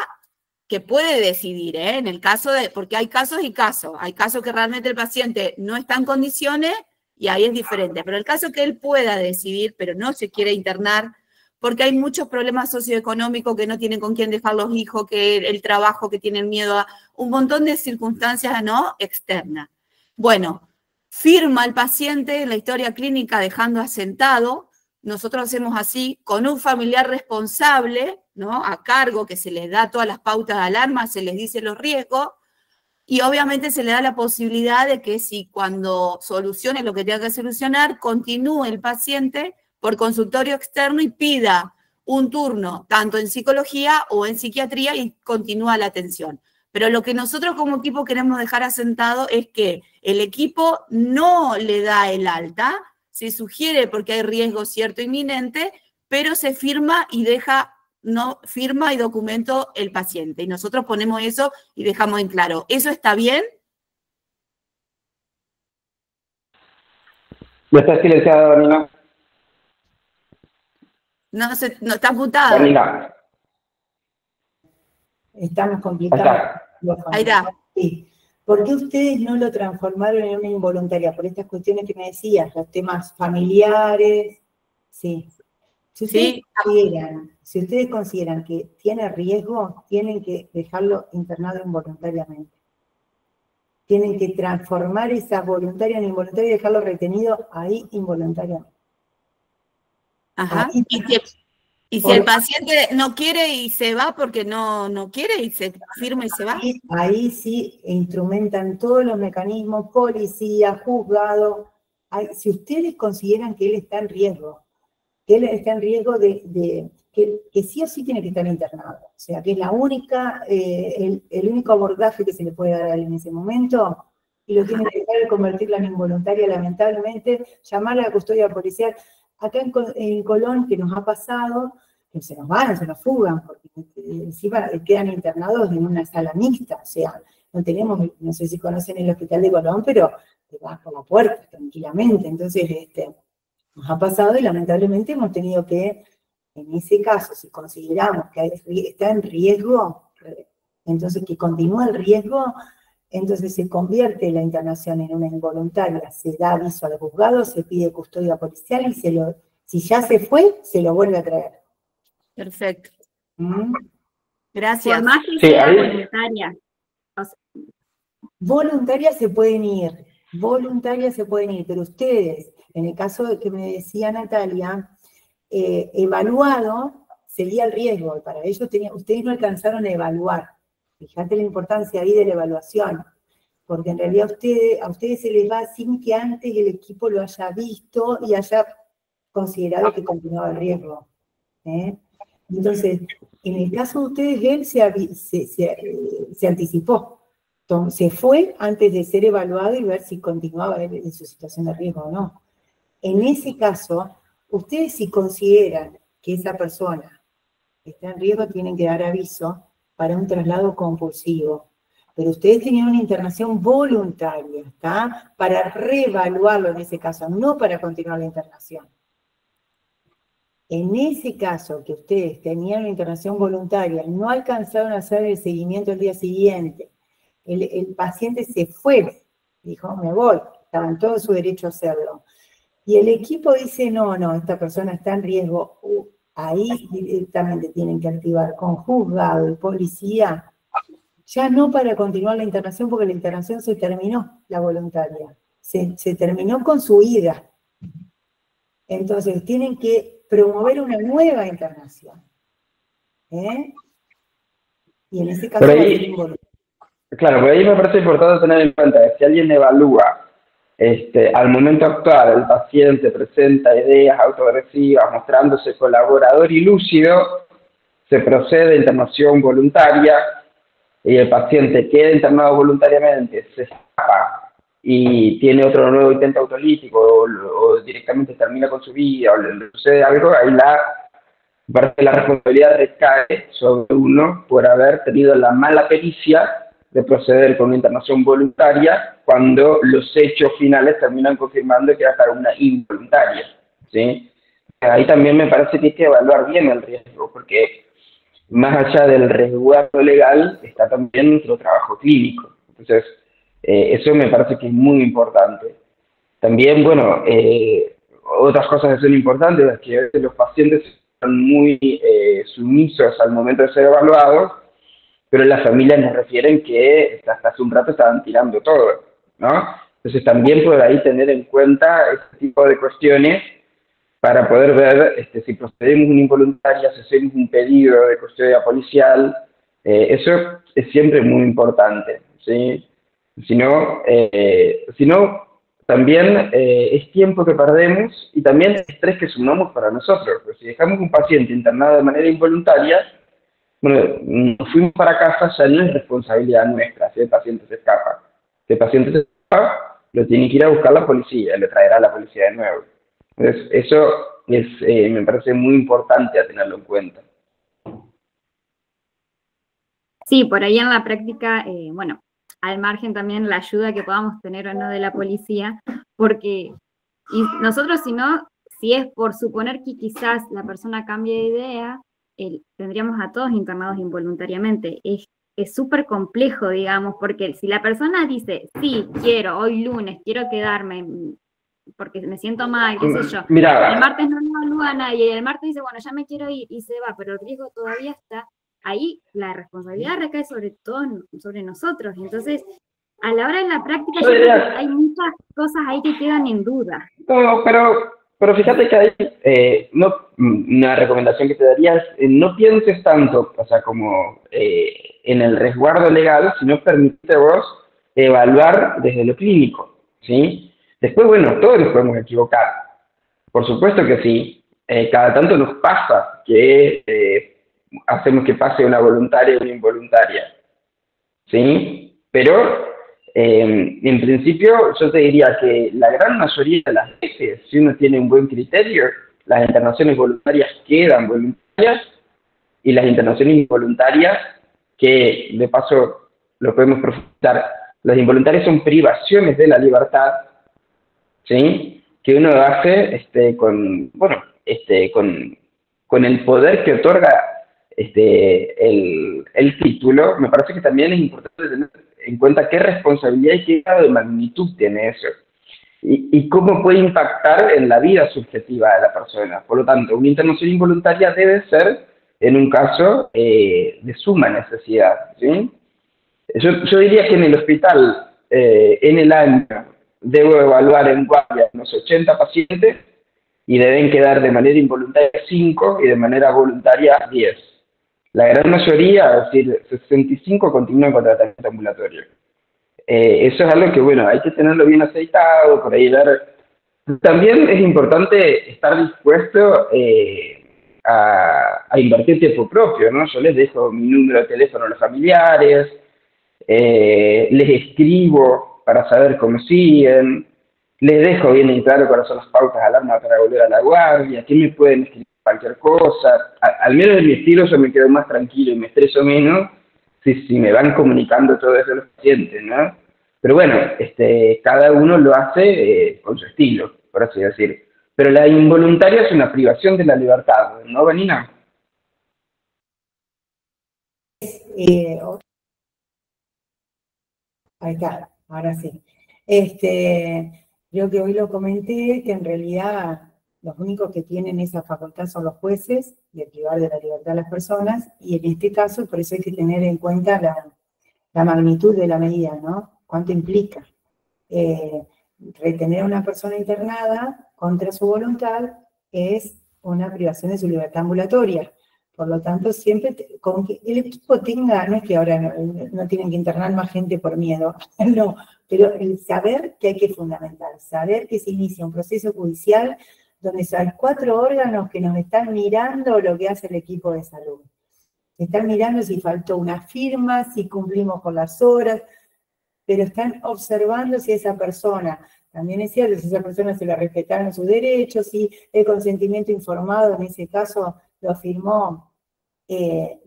D: que puede decidir, en el caso de, porque hay casos y casos, hay casos que realmente el paciente no está en condiciones y ahí es diferente, pero el caso que él pueda decidir, pero no se quiere internar, porque hay muchos problemas socioeconómicos que no tienen con quién dejar los hijos, que el trabajo, que tienen miedo a un montón de circunstancias, ¿no?, externas. Bueno, firma el paciente la historia clínica dejando asentado, nosotros hacemos así, con un familiar responsable, ¿no?, a cargo, que se les da todas las pautas de alarma, se les dice los riesgos, y obviamente se le da la posibilidad de que si cuando solucione lo que tenga que solucionar, continúe el paciente por consultorio externo y pida un turno, tanto en psicología o en psiquiatría, y continúa la atención. Pero lo que nosotros como equipo queremos dejar asentado es que el equipo no le da el alta, se sugiere porque hay riesgo cierto inminente, pero se firma y deja, no firma y documento el paciente. Y nosotros ponemos eso y dejamos en claro. ¿Eso está bien?
A: ¿No está silenciada, Danila?
D: No está mutada.
A: Danila.
B: Estamos complicados.
D: Ahí está.
B: Sí. ¿Por qué ustedes no lo transformaron en una involuntaria? Por estas cuestiones que me decías, los temas familiares. Sí. Si ustedes consideran que tiene riesgo, tienen que dejarlo internado involuntariamente. Tienen que transformar esa voluntaria en involuntaria y dejarlo retenido ahí involuntariamente.
D: Ajá. Y si el paciente no quiere y se va porque no quiere y se firma y se va.
B: Ahí sí instrumentan todos los mecanismos, policía, juzgado. Si ustedes consideran que él está en riesgo, que sí o sí tiene que estar internado, o sea, que es la única, el único abordaje que se le puede dar a él en ese momento, y lo tiene que dejar de convertirla en involuntaria, lamentablemente, llamarle a la custodia policial. Acá en Colón, que nos ha pasado, que se nos van, se nos fugan, porque encima quedan internados en una sala mixta, o sea, no tenemos, no sé si conocen el hospital de Colón, pero te vas por la puerta tranquilamente, entonces nos ha pasado y lamentablemente hemos tenido que, en ese caso, si consideramos que está en riesgo, entonces que continúa el riesgo, entonces se convierte la internación en una involuntaria, se da aviso al juzgado, se pide custodia policial y si ya se fue, se lo vuelve a traer.
D: Perfecto.
B: ¿Mm?
D: Gracias.
C: Por más que
A: Sí,
C: sea
A: ahí-
C: voluntaria. O sea,
B: Voluntarias se pueden ir, pero ustedes, en el caso de que me decía Natalia, evaluado sería el riesgo, para ellos ustedes no alcanzaron a evaluar. Fíjate la importancia ahí de la evaluación, porque en realidad a ustedes se les va sin que antes el equipo lo haya visto y haya considerado que continuaba el riesgo. Entonces, en el caso de ustedes, él se anticipó. Se fue antes de ser evaluado y ver si continuaba en su situación de riesgo o no. En ese caso, ustedes si consideran que esa persona está en riesgo, tienen que dar aviso para un traslado compulsivo. Pero ustedes tenían una internación voluntaria, ¿está? Para reevaluarlo en ese caso, no para continuar la internación. En ese caso que ustedes tenían una internación voluntaria, no alcanzaron a hacer el seguimiento el día siguiente, el paciente se fue, dijo, me voy, estaba en todo su derecho a hacerlo. Y el equipo dice, no, esta persona está en riesgo, ahí directamente tienen que activar con juzgado y policía, ya no para continuar la internación, porque la internación se terminó, la voluntaria, se terminó con su ida. Entonces tienen que promover una nueva internación. Y en ese caso
A: Por
B: va a
A: ahí-
B: ser involuntario.
A: Claro, por ahí me parece importante tener en cuenta que si alguien evalúa al momento actual, el paciente presenta ideas autoagresivas, mostrándose colaborador y lúcido, se procede a internación voluntaria y el paciente queda internado voluntariamente, se escapa y tiene otro nuevo intento autolítico o directamente termina con su vida o le sucede algo, ahí parte de la responsabilidad recae sobre uno por haber tenido la mala pericia de proceder con una internación voluntaria cuando los hechos finales terminan confirmando que era para una involuntaria, ¿sí? Ahí también me parece que hay que evaluar bien el riesgo, porque más allá del resguardo legal está también nuestro trabajo clínico. Entonces, eso me parece que es muy importante. También, bueno, otras cosas que son importantes es que a veces los pacientes están muy sumisos al momento de ser evaluados, pero las familias nos refieren que hasta hace un rato estaban tirando todo, ¿no? Entonces también por ahí tener en cuenta este tipo de cuestiones para poder ver si procedemos una involuntaria, si hacemos un pedido de custodia policial, eso es siempre muy importante, ¿sí? Si no, también es tiempo que perdemos y también estrés que sumamos para nosotros. Pues si dejamos un paciente internado de manera involuntaria, bueno, nos fuimos para casa, ya no es responsabilidad nuestra si el paciente se escapa. Si el paciente se escapa, lo tiene que ir a buscar la policía, le traerá la policía de nuevo. Entonces, eso me parece muy importante a tenerlo en cuenta.
C: sí, por ahí en la práctica, bueno, al margen también la ayuda que podamos tener o no de la policía, porque y nosotros si es por suponer que quizás la persona cambie de idea, tendríamos a todos internados involuntariamente. Es súper complejo, digamos, porque si la persona dice, sí, quiero, hoy lunes, quiero quedarme porque me siento mal, qué sé yo,
A: Mira,
C: el martes no lo evalúa a nadie, y el martes dice, bueno, ya me quiero ir, y se va, pero el riesgo todavía está, ahí la responsabilidad recae sobre todo sobre nosotros. Entonces, a la hora de la práctica, yo creo que hay muchas cosas ahí que quedan en duda.
A: No, pero fíjate que hay una recomendación que te daría es no pienses tanto, o sea, como en el resguardo legal, sino permite vos evaluar desde lo clínico, ¿sí? Después, bueno, todos nos podemos equivocar, por supuesto que sí. Cada tanto nos pasa que hacemos que pase una voluntaria o una involuntaria, ¿sí? Pero en principio yo te diría que la gran mayoría de las veces, si uno tiene un buen criterio, las internaciones voluntarias quedan voluntarias y las internaciones involuntarias, que de paso lo podemos profundizar. Las involuntarias son privaciones de la libertad, ¿sí? Que uno hace con el poder que otorga el título. Me parece que también es importante tener en cuenta qué responsabilidad y qué grado de magnitud tiene eso. Y cómo puede impactar en la vida subjetiva de la persona. Por lo tanto, una internación involuntaria debe ser, en un caso, de suma necesidad, ¿sí? Yo diría que en el hospital, en el año, debo evaluar en guardia unos 80 pacientes y deben quedar de manera involuntaria 5 y de manera voluntaria 10. La gran mayoría, es decir, 65, continúan con tratamiento ambulatorio. Eso es algo que, bueno, hay que tenerlo bien aceitado, por ahí ver. También es importante estar dispuesto a invertir tiempo propio, ¿no? Yo les dejo mi número de teléfono a los familiares, les escribo para saber cómo siguen, les dejo bien en claro cuáles son las pautas de alarma para volver a la guardia, que me pueden escribir cualquier cosa. Al menos en mi estilo yo me quedo más tranquilo y me estreso menos si me van comunicando todo eso a los pacientes, ¿no? Pero bueno, cada uno lo hace con su estilo, por así decir. Pero la involuntaria es una privación de la libertad, ¿no, Vanina?
B: Ahí está, ahora sí. Yo que hoy lo comenté, que en realidad los únicos que tienen esa facultad son los jueces, de privar de la libertad a las personas, y en este caso, por eso hay que tener en cuenta la magnitud de la medida, ¿no? ¿Cuánto implica? Retener a una persona internada contra su voluntad es una privación de su libertad ambulatoria. Por lo tanto, siempre con que el equipo tenga, no es que ahora no tienen que internar más gente por miedo, no, pero el saber que hay que fundamentar, saber que se inicia un proceso judicial donde hay 4 órganos que nos están mirando lo que hace el equipo de salud. Están mirando si faltó una firma, si cumplimos con las horas, pero están observando si esa persona, también es cierto, si esa persona se le respetaron sus derechos, si el consentimiento informado en ese caso lo firmó en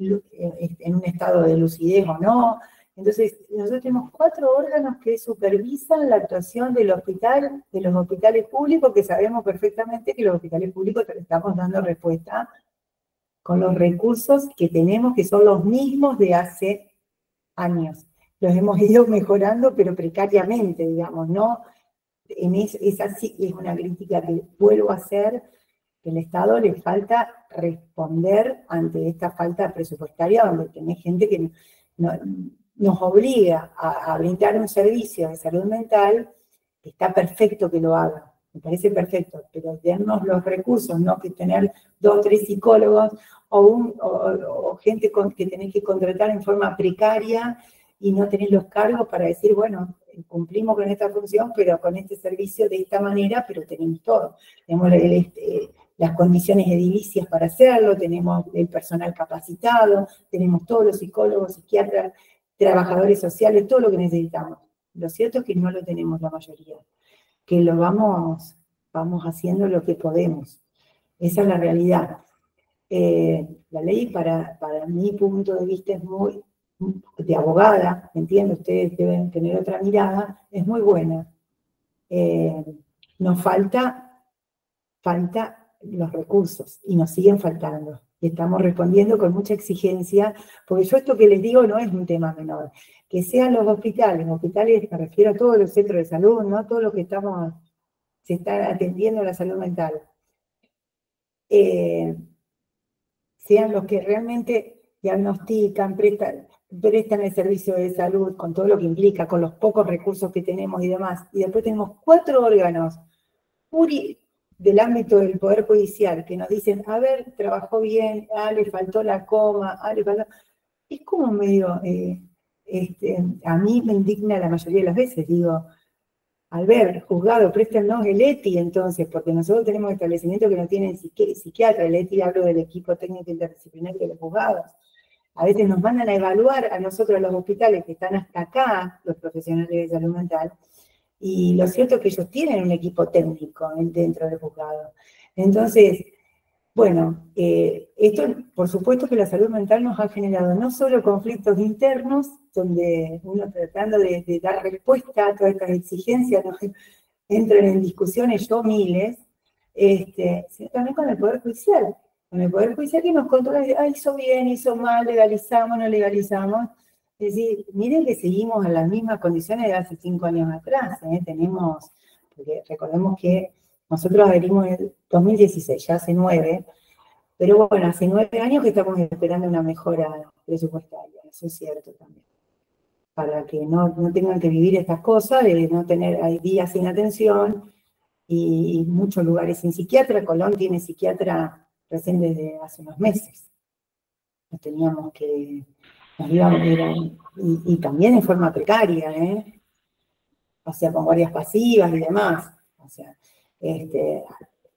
B: un estado de lucidez o no. Entonces, nosotros tenemos 4 órganos que supervisan la actuación del hospital, de los hospitales públicos, que sabemos perfectamente que los hospitales públicos estamos dando respuesta con los recursos que tenemos, que son los mismos de hace años. Los hemos ido mejorando, pero precariamente, digamos, ¿no? Esa sí es una crítica que vuelvo a hacer, que el Estado le falta responder ante esta falta presupuestaria, donde tenés gente que nos obliga a brindar un servicio de salud mental. Está perfecto que lo haga, me parece perfecto, pero darnos los recursos, no que tener 2 o 3 psicólogos o gente que tenés que contratar en forma precaria y no tenés los cargos para decir, bueno, cumplimos con esta función, pero con este servicio de esta manera, pero tenemos todo. Tenemos las condiciones edilicias para hacerlo, tenemos el personal capacitado, tenemos todos los psicólogos, psiquiatras, trabajadores sociales, todo lo que necesitamos. Lo cierto es que no lo tenemos la mayoría, que lo vamos haciendo lo que podemos. Esa es la realidad. La ley, para mi punto de vista, es muy de abogada, entiendo, ustedes deben tener otra mirada, es muy buena. Nos falta los recursos, y nos siguen faltando. Y estamos respondiendo con mucha exigencia, porque yo esto que les digo no es un tema menor. Que sean los hospitales, me refiero a todos los centros de salud, no todos los que se están atendiendo a la salud mental. Sean los que realmente diagnostican, prestan el servicio de salud, con todo lo que implica, con los pocos recursos que tenemos y demás. Y después tenemos 4 órganos del ámbito del Poder Judicial que nos dicen, a ver, trabajó bien, le faltó la coma, le faltó... Es como medio, a mí me indigna la mayoría de las veces, digo, al ver, juzgado, préstennos el ETI entonces, porque nosotros tenemos establecimientos que no tienen psiquiatra, el ETI hablo del equipo técnico interdisciplinario de los juzgados. A veces nos mandan a evaluar a nosotros los hospitales que están hasta acá, los profesionales de salud mental, y lo cierto es que ellos tienen un equipo técnico dentro del juzgado. Entonces, Bueno, esto, por supuesto que la salud mental nos ha generado no solo conflictos internos, donde uno tratando de dar respuesta a todas estas exigencias, nos entran en discusiones, yo miles, sino también con el Poder Judicial. Con el Poder Judicial que nos controla, hizo bien, hizo mal, legalizamos, no legalizamos. Es decir, miren que seguimos en las mismas condiciones de hace 5 años atrás. Tenemos, porque recordemos que nosotros adherimos en el 2016, ya hace 9, pero bueno, hace 9 años que estamos esperando una mejora presupuestaria, eso es cierto también. Para que no tengan que vivir estas cosas, de no tener, hay días sin atención y muchos lugares sin psiquiatra. Colón tiene psiquiatra recién desde hace unos meses. Nos teníamos que, nos íbamos, y también en forma precaria, o sea, con guardias pasivas y demás. O sea, esto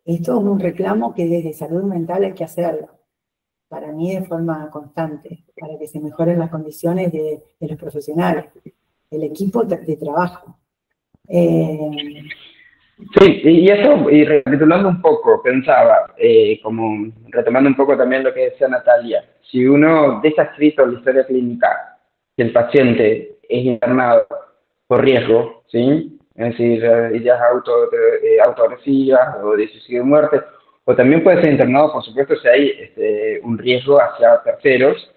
B: es un reclamo que desde salud mental hay que hacerlo. Para mí de forma constante, para que se mejoren las condiciones de los profesionales, del equipo de trabajo.
A: Sí, y eso, y recapitulando un poco, pensaba, como retomando un poco también lo que decía Natalia, si uno deja escrito la historia clínica que el paciente es internado por riesgo, ¿sí? Es decir, ideas autoagresivas o de suicidio de muerte, o también puede ser internado, por supuesto, si hay un riesgo hacia terceros,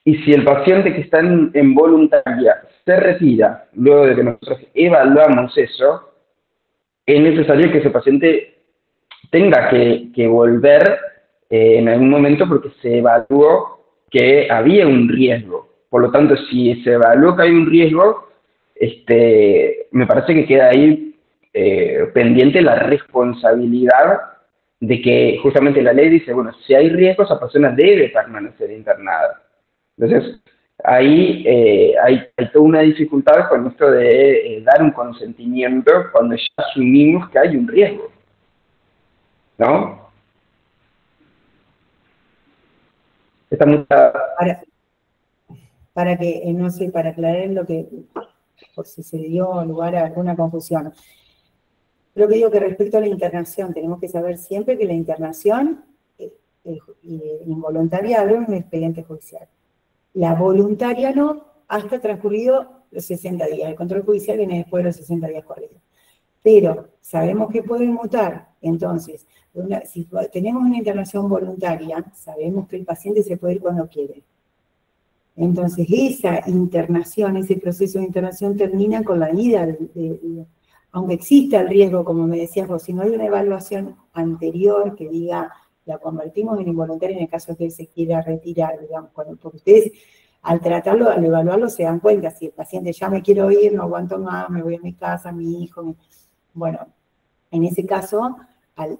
A: y si el paciente que está en voluntaria se retira luego de que nosotros evaluamos eso, es necesario que ese paciente tenga que volver en algún momento porque se evaluó que había un riesgo. Por lo tanto, si se evaluó que hay un riesgo, me parece que queda ahí pendiente la responsabilidad de que justamente la ley dice, bueno, si hay riesgo, esa persona debe permanecer internada. Entonces, ahí hay toda una dificultad con esto de dar un consentimiento cuando ya asumimos que hay un riesgo, ¿no? Está muy...
B: Para que, no sé, para aclarar lo que, por si se dio lugar a alguna confusión. Lo que digo que respecto a la internación, tenemos que saber siempre que la internación involuntaria abre un expediente judicial. La voluntaria no, hasta transcurrido los 60 días. El control judicial viene después de los 60 días corridos. Pero sabemos que puede mutar. Entonces, si tenemos una internación voluntaria, sabemos que el paciente se puede ir cuando quiere. Entonces, esa internación, ese proceso de internación termina con la ida, aunque exista el riesgo, como me decías vos, si no hay una evaluación anterior que diga, la convertimos en involuntaria en el caso que él se quiera retirar, digamos, porque ustedes al tratarlo, al evaluarlo, se dan cuenta, si el paciente ya me quiero ir, no aguanto más, me voy a mi casa, mi hijo, bueno, en ese caso, al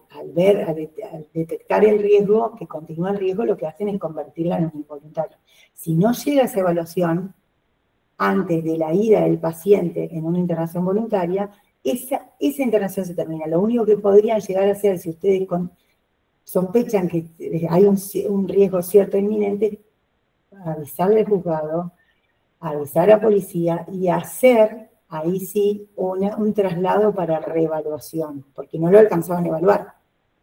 B: detectar el riesgo, que continúa el riesgo, lo que hacen es convertirla en un involuntario. Si no llega esa evaluación, antes de la ida del paciente en una internación voluntaria, esa internación se termina. Lo único que podrían llegar a hacer, si ustedes sospechan que hay un riesgo cierto inminente, avisarle al juzgado, avisar a policía y hacer, ahí sí, un traslado para reevaluación, porque no lo alcanzaban a evaluar.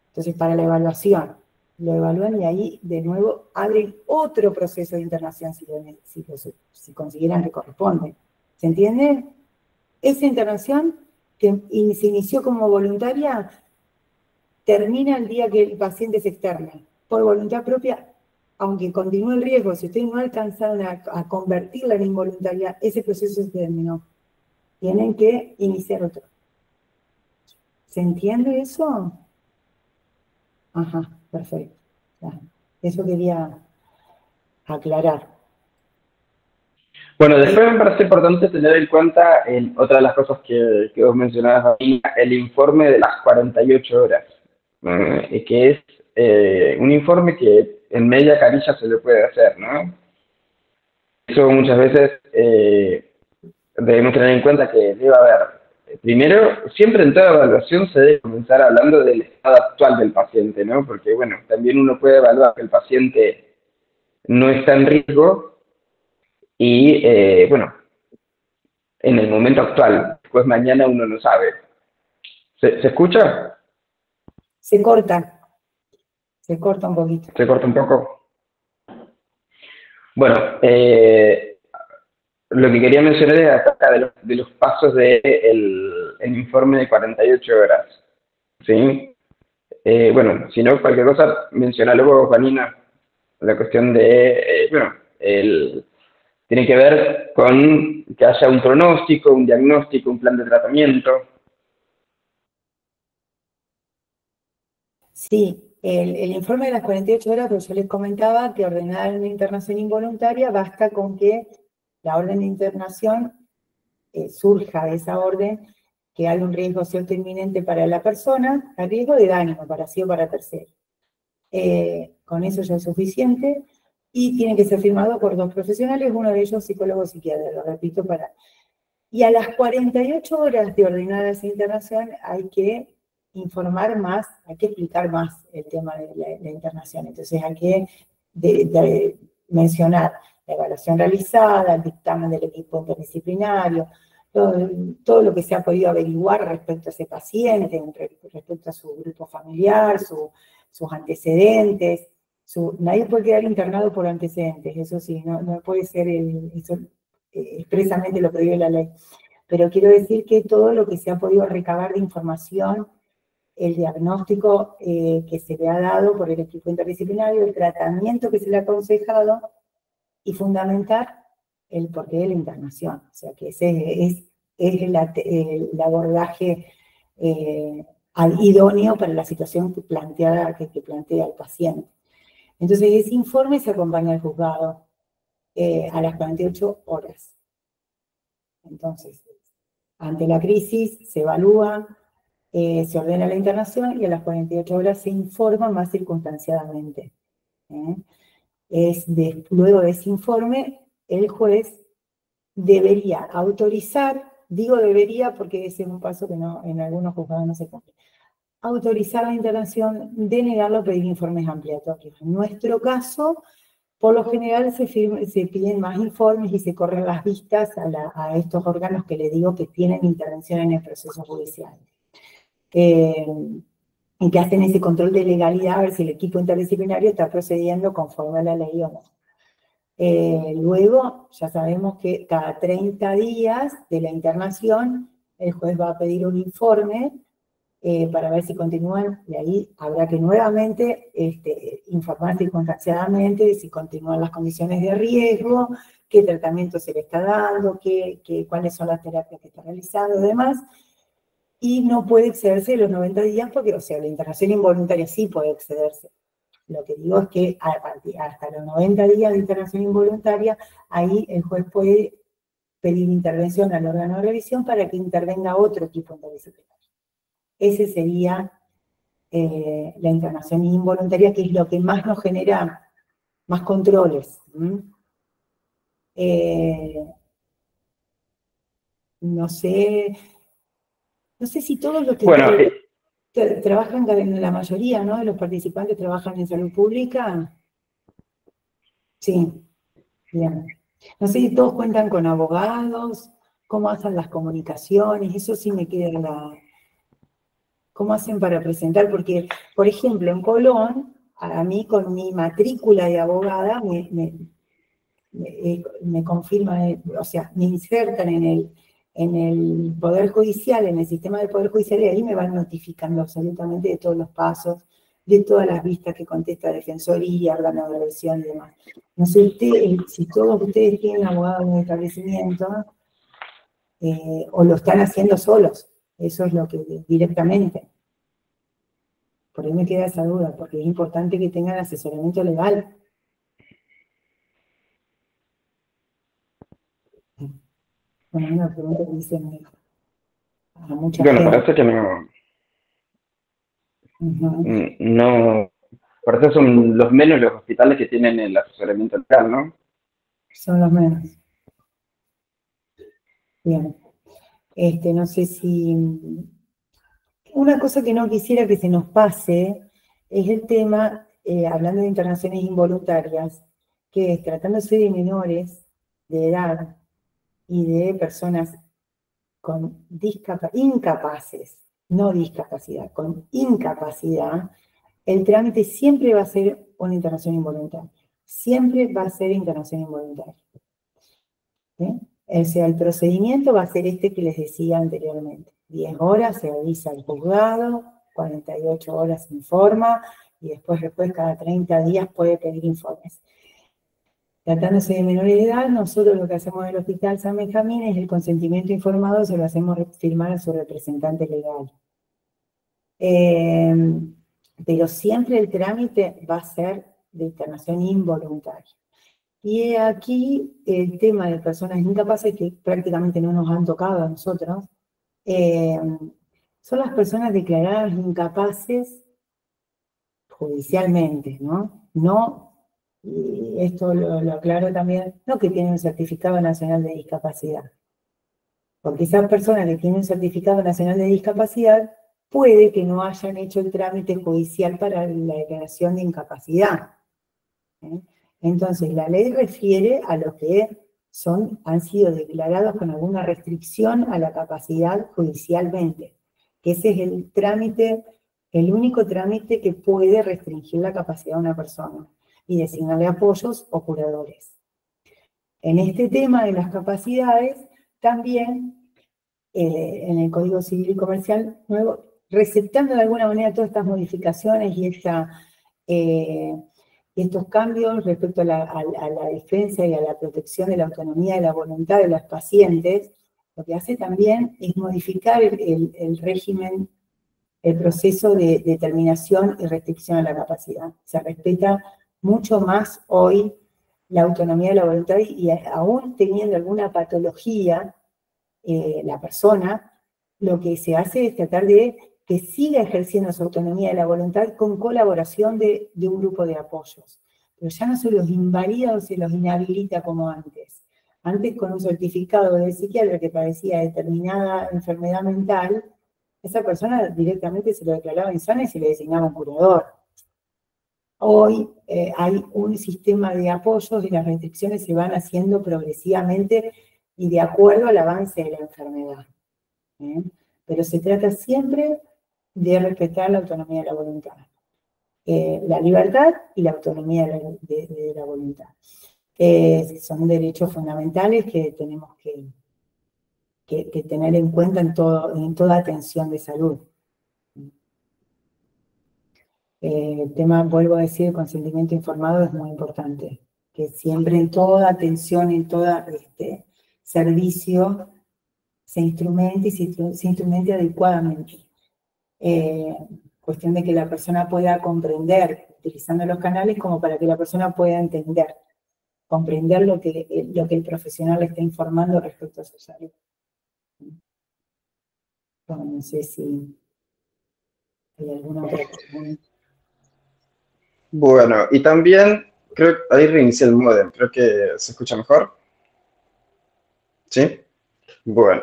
B: Entonces, para la evaluación, lo evalúan y ahí, de nuevo, abren otro proceso de internación si consideran que corresponde. ¿Se entiende? Esa internación que se inició como voluntaria termina el día que el paciente se externa. Por voluntad propia, aunque continúe el riesgo, si ustedes no alcanzaron a convertirla en involuntaria, ese proceso se terminó. Tienen que iniciar otro. ¿Se entiende eso? Ajá, perfecto. Eso quería aclarar.
A: Bueno, después me parece importante tener en cuenta otra de las cosas que vos mencionabas ahí, el informe de las 48 horas, que es un informe que en media carilla se le puede hacer, ¿no? Eso muchas veces debemos tener en cuenta que debe haber, primero, siempre en toda evaluación se debe comenzar hablando del estado actual del paciente, ¿no? Porque, bueno, también uno puede evaluar que el paciente no está en riesgo y, bueno, en el momento actual, pues mañana uno no sabe. ¿Se escucha?
B: Se corta. Se corta un poquito.
A: ¿Se corta un poco? Bueno, lo que quería mencionar es acerca de los pasos del informe de 48 horas. ¿Sí? Bueno, si no, cualquier cosa, menciona luego, Vanina, la cuestión de, bueno, tiene que ver con que haya un pronóstico, un diagnóstico, un plan de tratamiento.
B: Sí, el informe de las 48 horas, pues yo les comentaba que ordenar una internación involuntaria basta con que la orden de internación surja de esa orden, que hay un riesgo cierto inminente para la persona, el riesgo de daño para sí o para tercero. Con eso ya es suficiente y tiene que ser firmado por 2 profesionales, uno de ellos psicólogo o psiquiatra, lo repito para... Y a las 48 horas de ordenada esa internación hay que informar más, hay que explicar más el tema de la internación. Entonces hay que mencionar la evaluación realizada, el dictamen del equipo interdisciplinario, todo lo que se ha podido averiguar respecto a ese paciente, respecto a su grupo familiar, sus antecedentes. Nadie puede quedar internado por antecedentes, eso sí, no puede ser eso, expresamente lo que dice la ley. Pero quiero decir que todo lo que se ha podido recabar de información, el diagnóstico que se le ha dado por el equipo interdisciplinario, el tratamiento que se le ha aconsejado, y fundamentar el porqué de la internación. O sea, que ese es el abordaje idóneo para la situación que plantea el paciente. Entonces, ese informe se acompaña al juzgado a las 48 horas. Entonces, ante la crisis se evalúa, se ordena la internación y a las 48 horas se informa más circunstanciadamente. Luego de ese informe, el juez debería autorizar, digo debería porque ese es un paso que en algunos juzgados no se cumple, autorizar la internación, denegarlo o pedir informes ampliatorios. En nuestro caso, por lo general se piden más informes y se corren las vistas a estos órganos que le digo que tienen intervención en el proceso judicial. Y que hacen ese control de legalidad, a ver si el equipo interdisciplinario está procediendo conforme a la ley o no. Luego, ya sabemos que cada 30 días de la internación, el juez va a pedir un informe para ver si continúan, y ahí habrá que nuevamente informar circunstanciadamente de si continúan las condiciones de riesgo, qué tratamiento se le está dando, cuáles son las terapias que está realizando y demás. Y no puede excederse los 90 días porque, o sea, la internación involuntaria sí puede excederse. Lo que digo es que hasta los 90 días de internación involuntaria, ahí el juez puede pedir intervención al órgano de revisión para que intervenga otro equipo interdisciplinario. Ese sería la internación involuntaria, que es lo que más nos genera más controles. No sé si todos los que trabajan, la mayoría, ¿no?, de los participantes trabajan en salud pública. Sí, bien. No sé si todos cuentan con abogados, cómo hacen las comunicaciones, eso sí me queda ¿cómo hacen para presentar? Porque, por ejemplo, en Colón, a mí con mi matrícula de abogada me confirman, o sea, me insertan en el Poder Judicial, en el sistema del Poder Judicial, y ahí me van notificando absolutamente de todos los pasos, de todas las vistas que contesta Defensoría, órgano de revisión y demás. No sé si todos ustedes tienen abogados en el establecimiento, o lo están haciendo solos. Eso es lo que directamente. Por ahí me queda esa duda, porque es importante que tengan asesoramiento legal. Bueno, hay una pregunta que dicen a mucha gente.
A: Parece que no, parece son los menos los hospitales que tienen el asesoramiento legal, ¿no?
B: Son los menos. Bien. No sé si... Una cosa que no quisiera que se nos pase es el tema, hablando de internaciones involuntarias, que es tratándose de menores de edad y de personas con incapaces, no discapacidad, con incapacidad, el trámite siempre va a ser una internación involuntaria. Siempre va a ser internación involuntaria. ¿Sí? O sea, el procedimiento va a ser este que les decía anteriormente. 10 horas se avisa al juzgado, 48 horas se informa, y después cada 30 días puede pedir informes. Tratándose de menores de edad, nosotros lo que hacemos en el Hospital San Benjamín es el consentimiento informado, se lo hacemos firmar a su representante legal. Pero siempre el trámite va a ser de internación involuntaria. Y aquí el tema de personas incapaces, que prácticamente no nos han tocado a nosotros, son las personas declaradas incapaces judicialmente, ¿no? Y esto lo aclaro también, no que tienen un certificado nacional de discapacidad. Porque esas personas que tienen un certificado nacional de discapacidad puede que no hayan hecho el trámite judicial para la declaración de incapacidad. Entonces, la ley refiere a los que han sido declarados con alguna restricción a la capacidad judicialmente, que ese es el trámite, el único trámite que puede restringir la capacidad de una persona y designarle apoyos o curadores. En este tema de las capacidades, también en el Código Civil y Comercial nuevo, receptando de alguna manera todas estas modificaciones y estos cambios respecto a la defensa y a la protección de la autonomía y la voluntad de los pacientes, lo que hace también es modificar el régimen, el proceso de determinación y restricción a la capacidad. Se respeta mucho más hoy la autonomía de la voluntad y aún teniendo alguna patología, la persona, lo que se hace es tratar de que siga ejerciendo su autonomía de la voluntad con colaboración de un grupo de apoyos. Pero ya no se los invalida o se los inhabilita como antes. Antes, con un certificado de psiquiatra que padecía determinada enfermedad mental, esa persona directamente se lo declaraba insana y se le designaba un curador. Hoy hay un sistema de apoyos y las restricciones se van haciendo progresivamente y de acuerdo al avance de la enfermedad. Pero se trata siempre de respetar la autonomía de la voluntad. La libertad y la autonomía de la voluntad. Son derechos fundamentales que tenemos que tener en cuenta en toda atención de salud. El tema, vuelvo a decir, el consentimiento informado es muy importante. Que siempre en toda atención, en todo servicio, se instrumente y se instrumente adecuadamente. Cuestión de que la persona pueda comprender, utilizando los canales como para que la persona pueda entender, comprender lo que el profesional le está informando respecto a su salud. Bueno, no sé si hay alguna otra pregunta.
A: Bueno, y también, creo que ahí reinicié el módem, creo que se escucha mejor. ¿Sí? Bueno.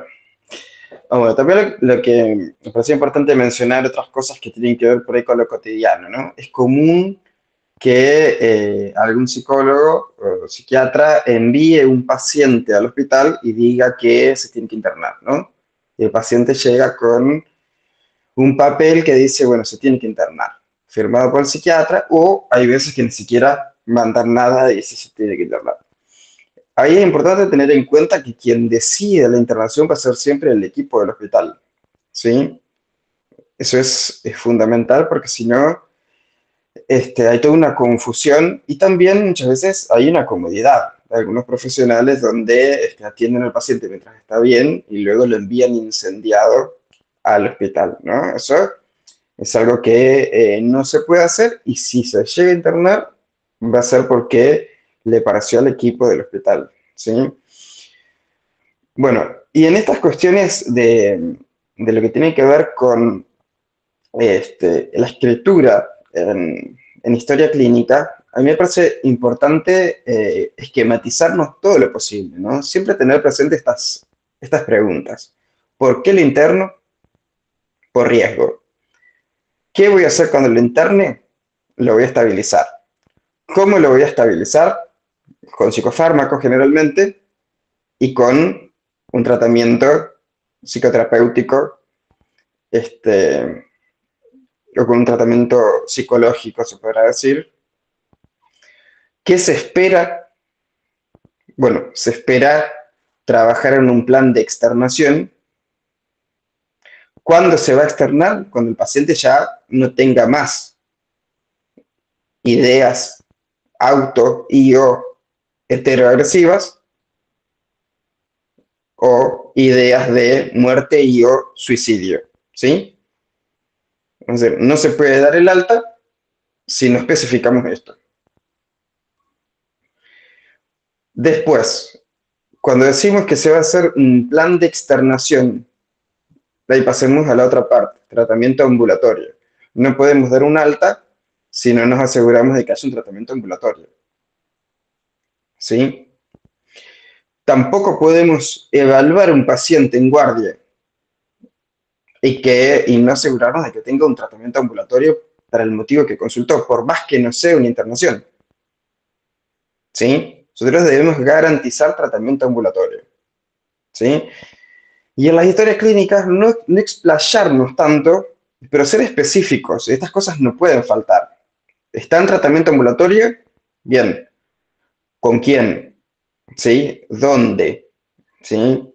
A: Bueno, también lo que me parecía importante mencionar otras cosas que tienen que ver por ahí con lo cotidiano, ¿no? Es común que algún psicólogo o psiquiatra envíe un paciente al hospital y diga que se tiene que internar, ¿no? El paciente llega con un papel que dice, bueno, se tiene que internar, firmado por el psiquiatra, o hay veces que ni siquiera mandan nada y dice se tiene que internar. Ahí es importante tener en cuenta que quien decide la internación va a ser siempre el equipo del hospital, ¿sí? Eso es fundamental porque si no, hay toda una confusión y también muchas veces hay una comodidad de algunos profesionales donde atienden al paciente mientras está bien y luego lo envían incendiado al hospital, ¿no? Eso es algo que no se puede hacer y si se llega a internar va a ser porque le pareció al equipo del hospital, ¿sí? Bueno, y en estas cuestiones de lo que tiene que ver con la escritura en historia clínica, a mí me parece importante esquematizarnos todo lo posible, ¿no? Siempre tener presente estas preguntas. ¿Por qué lo interno? Por riesgo. ¿Qué voy a hacer cuando lo interne? Lo voy a estabilizar. ¿Cómo lo voy a estabilizar? Con psicofármacos generalmente y con un tratamiento psicoterapéutico o con un tratamiento psicológico, se podrá decir. ¿Qué se espera? Bueno, se espera trabajar en un plan de externación. ¿Cuándo se va a externar? Cuando el paciente ya no tenga más ideas auto y o heteroagresivas o ideas de muerte y o suicidio, ¿sí? Entonces, no se puede dar el alta si no especificamos esto. Después, cuando decimos que se va a hacer un plan de externación, ahí pasemos a la otra parte, tratamiento ambulatorio. No podemos dar un alta si no nos aseguramos de que haya un tratamiento ambulatorio, ¿sí? Tampoco podemos evaluar un paciente en guardia y no asegurarnos de que tenga un tratamiento ambulatorio para el motivo que consultó, por más que no sea una internación, ¿sí? Nosotros debemos garantizar tratamiento ambulatorio, ¿sí? Y en las historias clínicas no explayarnos tanto, pero ser específicos. Estas cosas no pueden faltar. ¿Está en tratamiento ambulatorio? Bien. ¿Con quién? ¿Sí? ¿Dónde? ¿Sí?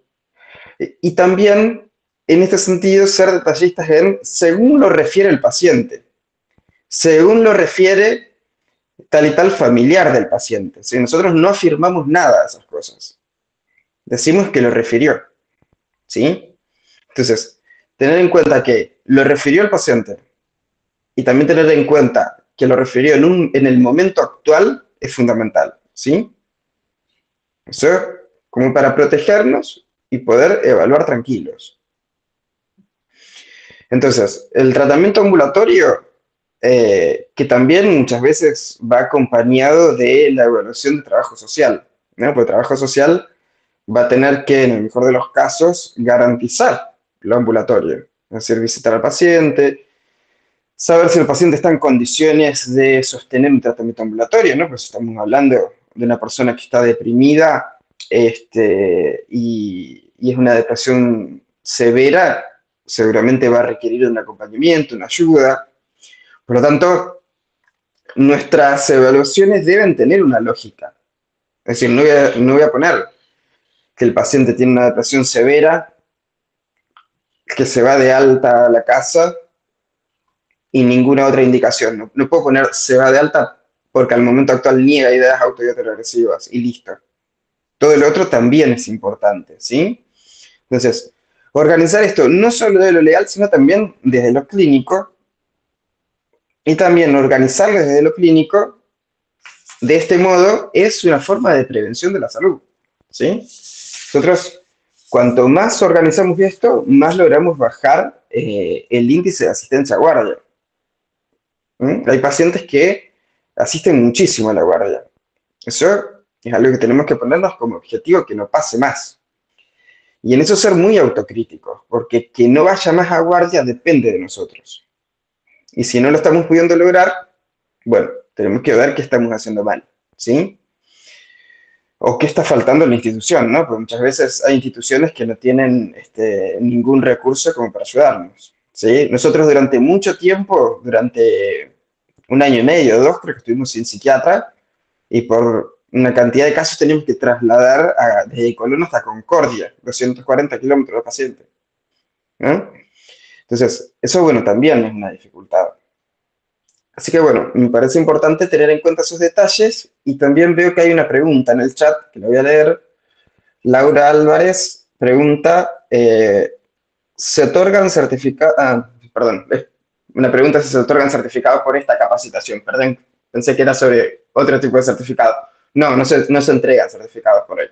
A: Y también, en este sentido, ser detallistas en según lo refiere el paciente, según lo refiere tal y tal familiar del paciente. ¿Sí? Nosotros no afirmamos nada de esas cosas. Decimos que lo refirió. ¿Sí? Entonces, tener en cuenta que lo refirió el paciente y también tener en cuenta que lo refirió en el momento actual es fundamental. ¿Sí? Eso como para protegernos y poder evaluar tranquilos. Entonces, el tratamiento ambulatorio, que también muchas veces va acompañado de la evaluación de trabajo social, ¿no? Porque trabajo social va a tener que, en el mejor de los casos, garantizar lo ambulatorio, es decir, visitar al paciente, saber si el paciente está en condiciones de sostener un tratamiento ambulatorio, ¿no? Pues estamos hablando de una persona que está deprimida y es una depresión severa, seguramente va a requerir un acompañamiento, una ayuda. Por lo tanto, nuestras evaluaciones deben tener una lógica. Es decir, no voy a poner que el paciente tiene una depresión severa, que se va de alta a la casa y ninguna otra indicación. No puedo poner se va de alta porque al momento actual niega ideas auto y heteroagresivas y listo. Todo lo otro también es importante, ¿sí? Entonces, organizar esto no solo de lo legal, sino también desde lo clínico, y también organizarlo desde lo clínico, de este modo, es una forma de prevención de la salud, ¿sí? Nosotros, cuanto más organizamos esto, más logramos bajar el índice de asistencia a guardia. Hay pacientes que asisten muchísimo a la guardia. Eso es algo que tenemos que ponernos como objetivo, que no pase más. Y en eso ser muy autocríticos, porque que no vaya más a guardia depende de nosotros. Y si no lo estamos pudiendo lograr, bueno, tenemos que ver qué estamos haciendo mal, ¿sí? O qué está faltando en la institución, ¿no? Porque muchas veces hay instituciones que no tienen ningún recurso como para ayudarnos, ¿sí? Nosotros durante mucho tiempo, durante 1 año y medio, 2, creo que estuvimos sin psiquiatra, y por una cantidad de casos teníamos que trasladar desde Colón hasta Concordia, 240 kilómetros de paciente, ¿no? Entonces, eso, bueno, también es una dificultad. Así que, bueno, me parece importante tener en cuenta esos detalles, y también veo que hay una pregunta en el chat, que la voy a leer. Laura Álvarez pregunta, ¿se otorgan certificados? Una pregunta si se otorgan certificados por esta capacitación. Perdón, pensé que era sobre otro tipo de certificado. No se entregan certificados por ahí.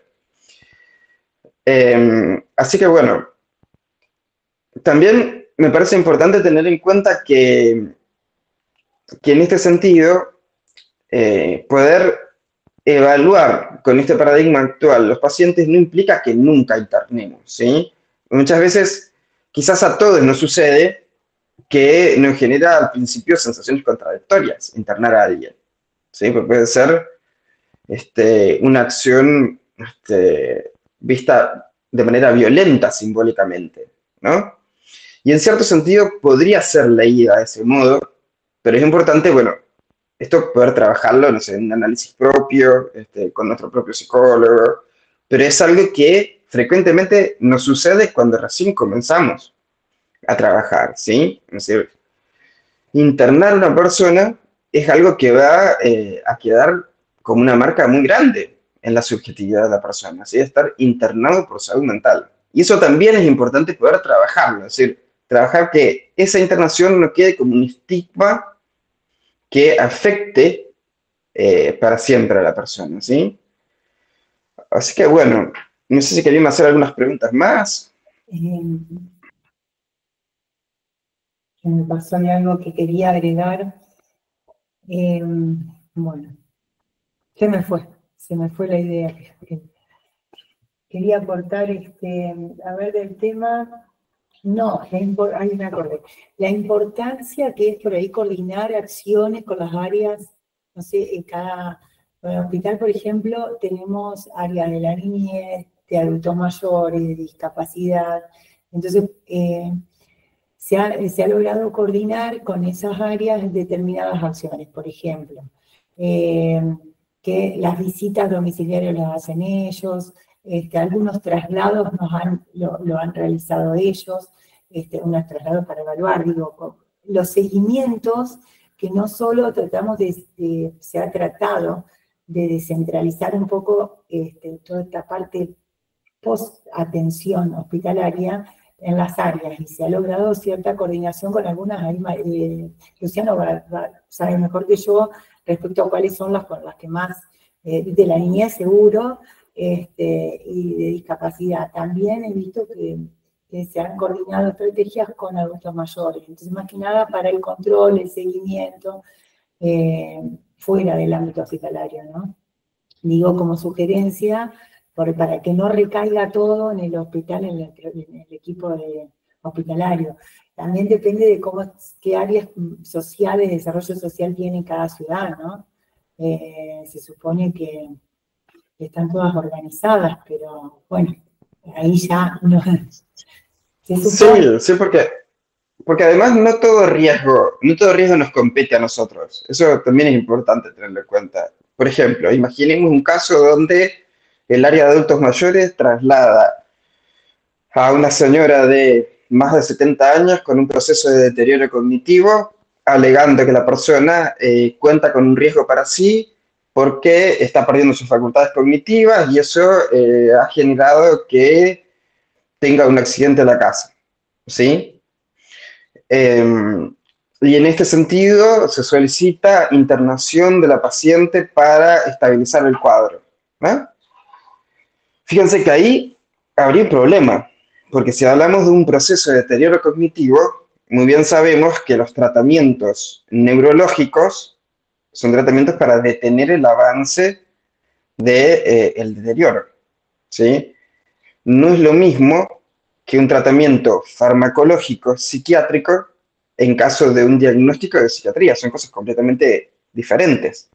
A: Así que, bueno, también me parece importante tener en cuenta que en este sentido, poder evaluar con este paradigma actual los pacientes no implica que nunca internemos, ¿sí? Muchas veces, quizás a todos nos sucede que nos genera al principio sensaciones contradictorias internar a alguien, ¿sí? Porque puede ser una acción vista de manera violenta simbólicamente, ¿no? Y en cierto sentido podría ser leída de ese modo, pero es importante, bueno, esto poder trabajarlo, no sé, en un análisis propio, con nuestro propio psicólogo, pero es algo que frecuentemente nos sucede cuando recién comenzamos a trabajar, ¿sí? Es decir, internar a una persona es algo que va a quedar como una marca muy grande en la subjetividad de la persona, ¿sí? Estar internado por salud mental. Y eso también es importante poder trabajarlo, es decir, trabajar que esa internación no quede como un estigma que afecte para siempre a la persona, ¿sí? Así que bueno, no sé si querían hacer algunas preguntas más.
B: Me pasó algo que quería agregar. Bueno, se me fue la idea. Quería aportar, a ver, del tema. No, ahí me acordé. La importancia que es por ahí coordinar acciones con las áreas, no sé, en el hospital, por ejemplo, tenemos áreas de la niñez, de adultos mayores, de discapacidad. Entonces, se ha logrado coordinar con esas áreas determinadas acciones. Por ejemplo, que las visitas domiciliarias las hacen ellos, algunos traslados lo han realizado ellos, unos traslados para evaluar, digo, los seguimientos que no solo se ha tratado de descentralizar un poco toda esta parte post-atención hospitalaria en las áreas, y se ha logrado cierta coordinación con algunas áreas. Luciano sabe mejor que yo respecto a cuáles son las con las que más, de la niñez seguro, y de discapacidad. También he visto que se han coordinado estrategias con adultos mayores, entonces más que nada para el control, el seguimiento, fuera del ámbito hospitalario, ¿no? Digo como sugerencia, para que no recaiga todo en el hospital, en el equipo hospitalario. También depende de qué áreas sociales, de desarrollo social tiene cada ciudad, ¿no? Se supone que están todas organizadas, pero bueno, ahí ya no.
A: Sí, porque además no todo riesgo nos compete a nosotros. Eso también es importante tenerlo en cuenta. Por ejemplo, imaginemos un caso donde el área de adultos mayores traslada a una señora de más de 70 años con un proceso de deterioro cognitivo, alegando que la persona cuenta con un riesgo para sí porque está perdiendo sus facultades cognitivas, y eso ha generado que tenga un accidente en la casa, ¿sí? Y en este sentido se solicita internación de la paciente para estabilizar el cuadro, ¿no? Fíjense que ahí habría un problema, porque si hablamos de un proceso de deterioro cognitivo, muy bien sabemos que los tratamientos neurológicos son tratamientos para detener el avance del deterioro, ¿sí? No es lo mismo que un tratamiento farmacológico psiquiátrico en caso de un diagnóstico de psiquiatría, son cosas completamente diferentes.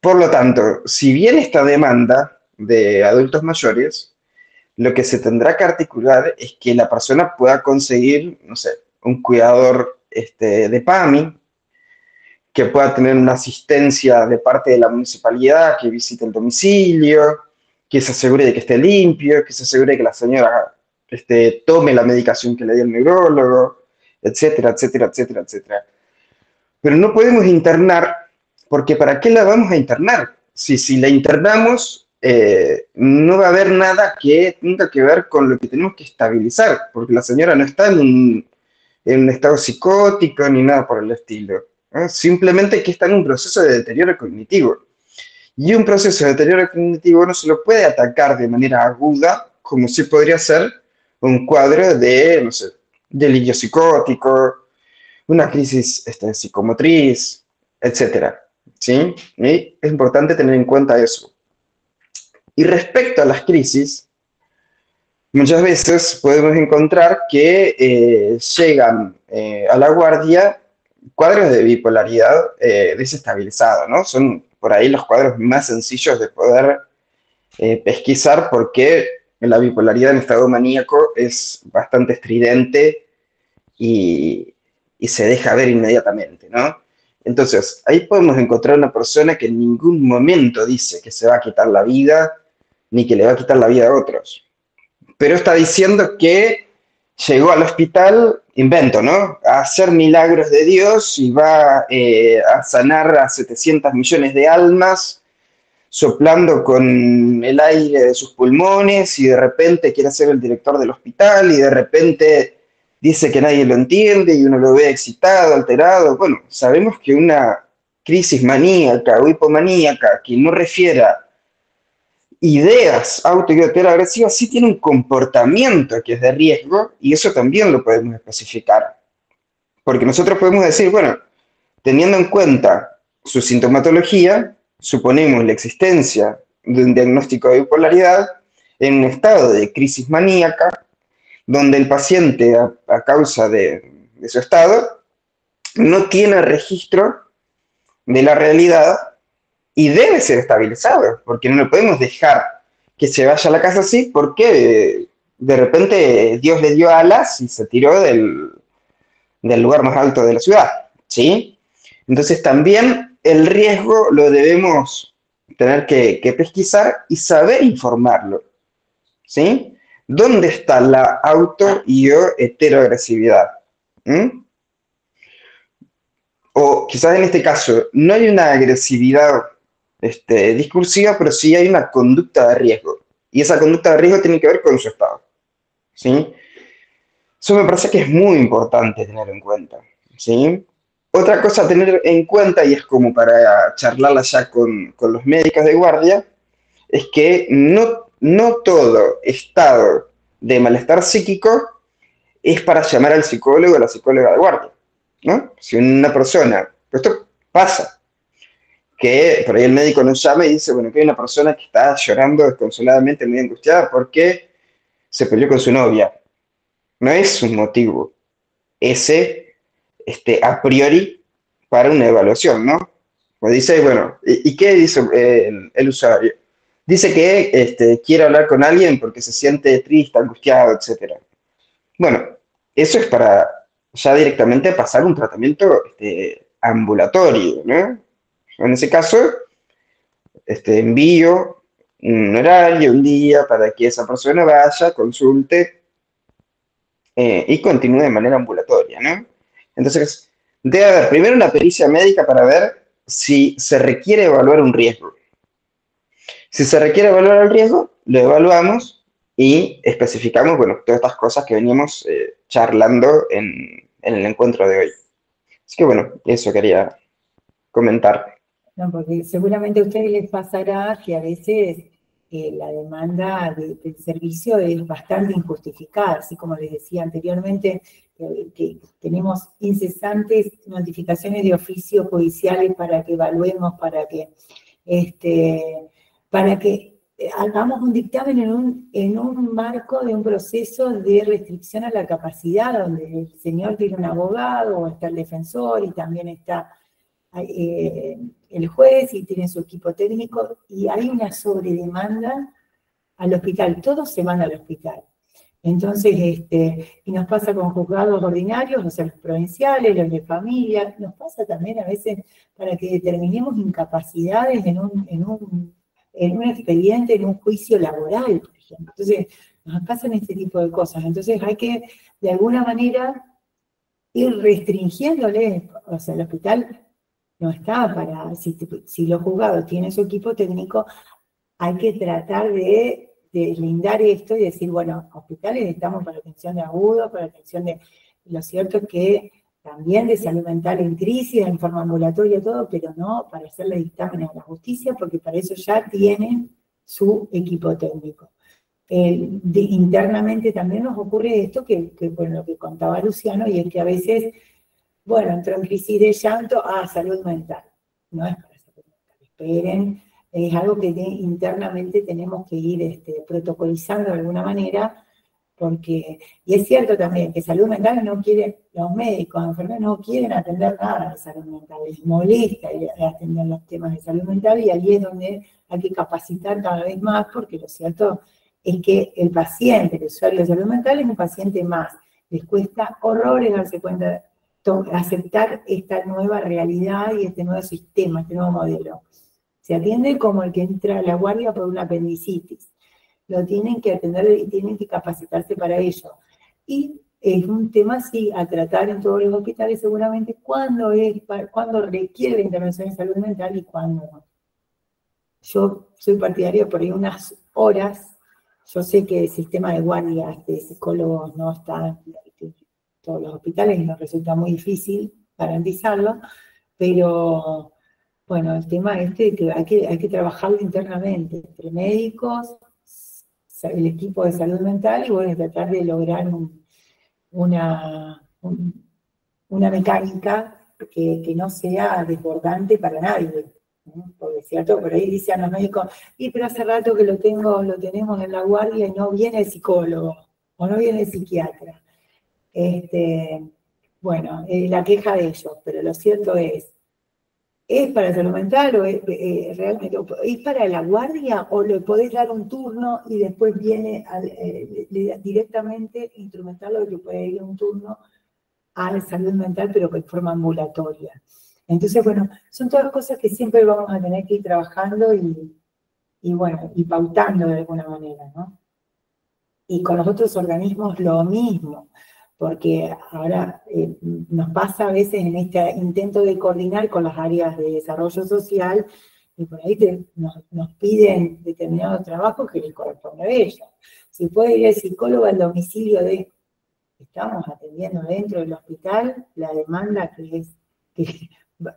A: Por lo tanto, si bien esta demanda de adultos mayores, lo que se tendrá que articular es que la persona pueda conseguir, no sé, un cuidador de PAMI, que pueda tener una asistencia de parte de la municipalidad, que visite el domicilio, que se asegure de que esté limpio, que se asegure de que la señora tome la medicación que le dio el neurólogo, etcétera, etcétera, etcétera, etcétera. Pero no podemos internar, porque ¿para qué la vamos a internar? Si la internamos, no va a haber nada que tenga que ver con lo que tenemos que estabilizar, porque la señora no está en un estado psicótico ni nada por el estilo, ¿eh? Simplemente que está en un proceso de deterioro cognitivo. Y un proceso de deterioro cognitivo no se lo puede atacar de manera aguda, como sí podría ser un cuadro de, no sé, delirio psicótico, una crisis psicomotriz, etcétera, ¿sí? Y es importante tener en cuenta eso. Y respecto a las crisis, muchas veces podemos encontrar que llegan a la guardia cuadros de bipolaridad desestabilizado, ¿no? Son por ahí los cuadros más sencillos de poder pesquisar, porque la bipolaridad en estado maníaco es bastante estridente y se deja ver inmediatamente, ¿no? Entonces, ahí podemos encontrar una persona que en ningún momento dice que se va a quitar la vida, ni que le va a quitar la vida a otros. Pero está diciendo que llegó al hospital, invento, ¿no? A hacer milagros de Dios y va a sanar a 700 millones de almas, soplando con el aire de sus pulmones, y de repente quiere ser el director del hospital, y de repente dice que nadie lo entiende y uno lo ve excitado, alterado. Bueno, sabemos que una crisis maníaca o hipomaníaca que no refiera ideas autoagresivas sí tiene un comportamiento que es de riesgo, y eso también lo podemos especificar. Porque nosotros podemos decir, bueno, teniendo en cuenta su sintomatología, suponemos la existencia de un diagnóstico de bipolaridad en un estado de crisis maníaca, donde el paciente, a causa de su estado, no tiene registro de la realidad y debe ser estabilizado, porque no lo podemos dejar que se vaya a la casa así, porque de repente Dios le dio alas y se tiró del lugar más alto de la ciudad, ¿sí? Entonces también el riesgo lo debemos tener que pesquisar y saber informarlo, ¿sí? ¿Dónde está la auto y o heteroagresividad? O quizás en este caso no hay una agresividad discursiva, pero sí hay una conducta de riesgo. Y esa conducta de riesgo tiene que ver con su estado, ¿sí? Eso me parece que es muy importante tener en cuenta, ¿sí? Otra cosa a tener en cuenta, y es como para charlarla ya con los médicos de guardia, es que no todo estado de malestar psíquico es para llamar al psicólogo o a la psicóloga de guardia, ¿no? Si una persona, esto pasa, que por ahí el médico nos llama y dice, bueno, que hay una persona que está llorando desconsoladamente, muy angustiada porque se peleó con su novia. No es un motivo ese, a priori, para una evaluación, ¿no? Pues dice, bueno, ¿y qué dice el usuario? Dice que quiere hablar con alguien porque se siente triste, angustiado, etc. Bueno, eso es para ya directamente pasar un tratamiento ambulatorio, ¿no? En ese caso, envío un horario, un día, para que esa persona vaya, consulte y continúe de manera ambulatoria, ¿no? Entonces, debe haber primero una pericia médica para ver si se requiere evaluar un riesgo. Si se requiere evaluar el riesgo, lo evaluamos y especificamos, bueno, todas estas cosas que veníamos charlando en el encuentro de hoy. Así que, bueno, eso quería comentar.
B: No, porque seguramente a ustedes les pasará que a veces la demanda del servicio es bastante injustificada, así como les decía anteriormente, que tenemos incesantes notificaciones de oficios judiciales para que evaluemos, para que hagamos un dictamen en un marco de un proceso de restricción a la capacidad, donde el señor tiene un abogado, o está el defensor, y también está el juez, y tiene su equipo técnico, y hay una sobredemanda al hospital, todos se van al hospital. Entonces, y nos pasa con juzgados ordinarios, o sea, los provinciales, los de familia, nos pasa también a veces para que determinemos incapacidades en un expediente, en un juicio laboral, por ejemplo. Entonces, nos pasan este tipo de cosas. Entonces, hay que, de alguna manera, ir restringiéndole, o sea, el hospital no está para, si los juzgados tienen su equipo técnico, hay que tratar de deslindar esto y decir, bueno, hospitales estamos para atención de agudo, para atención de, lo cierto es que también de salud mental en crisis, en forma ambulatoria, todo, pero no para hacerle dictámenes a la justicia, porque para eso ya tienen su equipo técnico. Internamente también nos ocurre esto que bueno, lo que contaba Luciano, y es que a veces, bueno, entró en crisis de llanto, salud mental. No es para salud mental, esperen, es algo que internamente tenemos que ir protocolizando de alguna manera, porque, y es cierto también que salud mental no quiere, los médicos, los enfermeros no quieren atender nada de salud mental, les molesta atender los temas de salud mental, y ahí es donde hay que capacitar cada vez más, porque lo cierto es que el paciente, el usuario de salud mental, es un paciente más, les cuesta horrores darse cuenta, aceptar esta nueva realidad y este nuevo sistema, este nuevo modelo. Se atiende como el que entra a la guardia por una apendicitis. Lo tienen que atender y tienen que capacitarse para ello. Y es un tema, sí, a tratar en todos los hospitales seguramente cuando requiere la intervención en salud mental y cuando no. Yo soy partidaria por ahí unas horas. Yo sé que el sistema de guardias de psicólogos no está en todos los hospitales y nos resulta muy difícil garantizarlo, pero bueno, el tema este que hay que trabajarlo internamente, entre médicos, el equipo de salud mental y bueno, tratar de lograr una mecánica que no sea desbordante para nadie. Porque es cierto, por ahí dicen los médicos, pero hace rato que lo tenemos en la guardia y no viene el psicólogo, o no viene el psiquiatra. Bueno, la queja de ellos, pero lo cierto ¿es para salud mental o es realmente, es para la guardia o le podés dar un turno y después viene directamente instrumentarlo que puede ir un turno a la salud mental, pero de forma ambulatoria? Entonces, bueno, son todas cosas que siempre vamos a tener que ir trabajando y bueno, y pautando de alguna manera, ¿no? Y con los otros organismos lo mismo, porque ahora nos pasa a veces en este intento de coordinar con las áreas de desarrollo social, y por ahí nos piden determinados trabajos que les corresponde a ellos. Si puede ir el psicólogo al domicilio estamos atendiendo dentro del hospital, la demanda que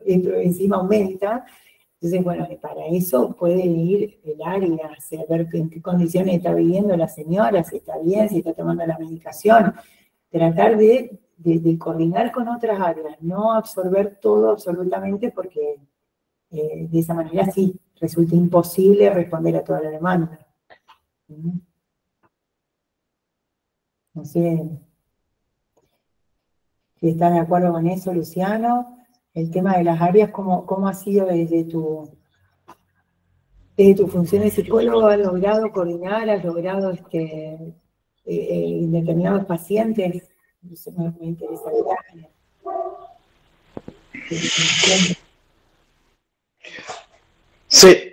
B: encima aumenta. Entonces, bueno, para eso puede ir el área, a ver en qué condiciones está viviendo la señora, si está bien, si está tomando la medicación. Tratar de coordinar con otras áreas, no absorber todo absolutamente porque de esa manera sí resulta imposible responder a toda la demanda. No sé si estás de acuerdo con eso, Luciano. El tema de las áreas, ¿cómo ha sido desde tu función de psicólogo? ¿Has logrado coordinar? ¿Has logrado determinados pacientes? Me interesa.
A: Sí,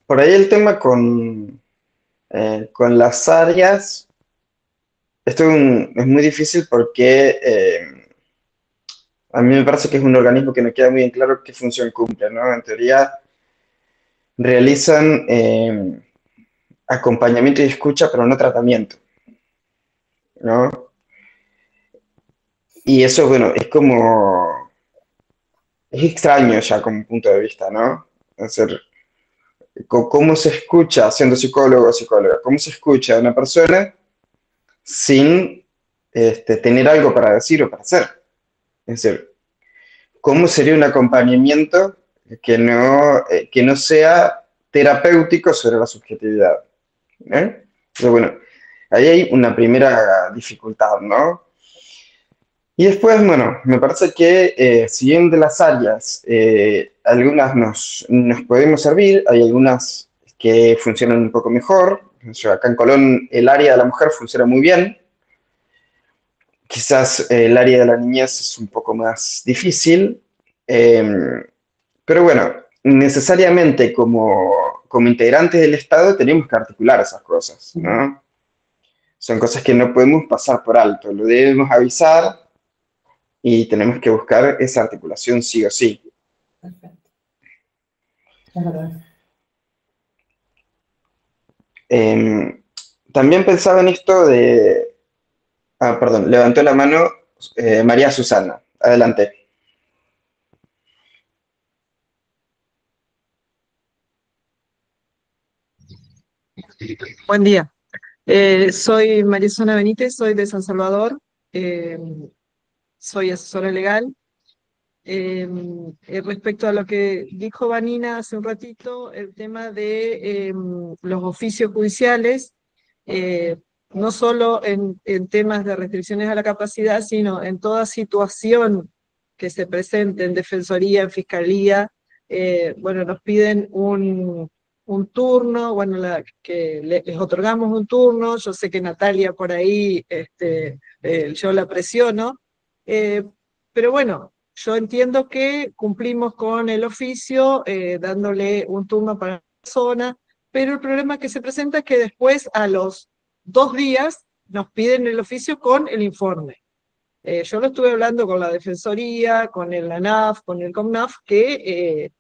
A: por ahí el tema con las áreas, esto es muy difícil porque a mí me parece que es un organismo que no queda muy bien claro qué función cumple, ¿no? En teoría realizan acompañamiento y escucha, pero no tratamiento, ¿no? Y eso, bueno, es extraño ya como punto de vista, ¿no? Es decir, ¿cómo se escucha, siendo psicólogo o psicóloga, cómo se escucha a una persona sin tener algo para decir o para hacer? Es decir, ¿cómo sería un acompañamiento que no sea terapéutico sobre la subjetividad? Entonces, bueno, ahí hay una primera dificultad, ¿no? Y después, bueno, me parece que si bien de las áreas, algunas nos podemos servir, hay algunas que funcionan un poco mejor. O sea, acá en Colón el área de la mujer funciona muy bien. Quizás el área de la niñez es un poco más difícil, pero bueno, necesariamente como integrantes del Estado tenemos que articular esas cosas, ¿no? Son cosas que no podemos pasar por alto, lo debemos avisar y tenemos que buscar esa articulación sí o sí.
B: Perfecto. Es verdad.
A: También pensaba en esto de... perdón, levantó la mano María Susana. Adelante.
E: Buen día. Soy María Susana Benítez, soy de San Salvador, soy asesora legal. Respecto a lo que dijo Vanina hace un ratito, el tema de los oficios judiciales, no solo en temas de restricciones a la capacidad, sino en toda situación que se presente en defensoría, en fiscalía, bueno, nos piden un turno, bueno, les otorgamos un turno, yo sé que Natalia por ahí, yo la presiono, pero bueno, yo entiendo que cumplimos con el oficio, dándole un turno para la persona, pero el problema que se presenta es que después, a los 2 días, nos piden el oficio con el informe. Yo lo estuve hablando con la Defensoría, con el ANAF, con el COMNAF, que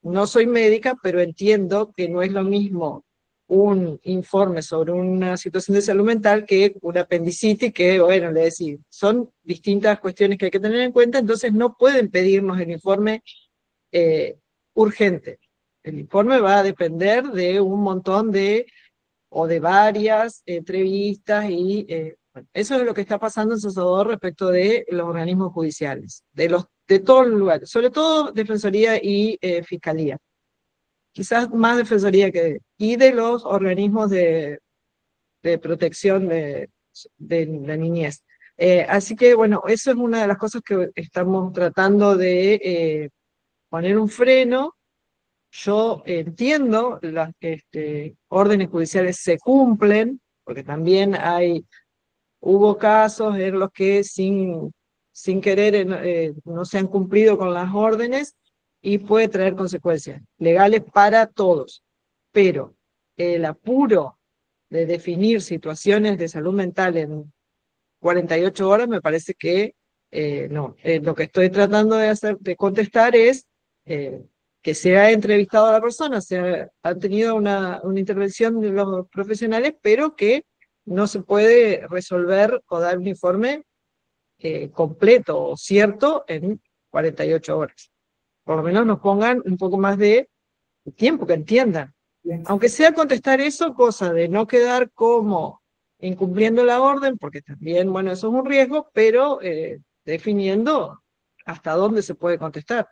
E: no soy médica, pero entiendo que no es lo mismo un informe sobre una situación de salud mental que una apendicitis, que, bueno, le decía, son distintas cuestiones que hay que tener en cuenta, entonces no pueden pedirnos el informe urgente. El informe va a depender de un montón o de varias entrevistas, y bueno, eso es lo que está pasando en Salvador respecto de los organismos judiciales, de todos los lugares, sobre todo Defensoría y Fiscalía. Quizás más Defensoría y de los organismos de protección de la niñez. Así que, bueno, eso es una de las cosas que estamos tratando de poner un freno. Yo entiendo las órdenes judiciales se cumplen, porque también hubo casos en los que sin querer no se han cumplido con las órdenes, y puede traer consecuencias legales para todos. Pero el apuro de definir situaciones de salud mental en 48 horas me parece que no. Lo que estoy tratando de contestar es que se ha entrevistado a la persona, han tenido una intervención de los profesionales, pero que no se puede resolver o dar un informe completo o cierto en 48 horas. Por lo menos nos pongan un poco más de tiempo, que entiendan. Aunque sea contestar eso, cosa de no quedar como incumpliendo la orden, porque también, bueno, eso es un riesgo, pero definiendo hasta dónde se puede contestar.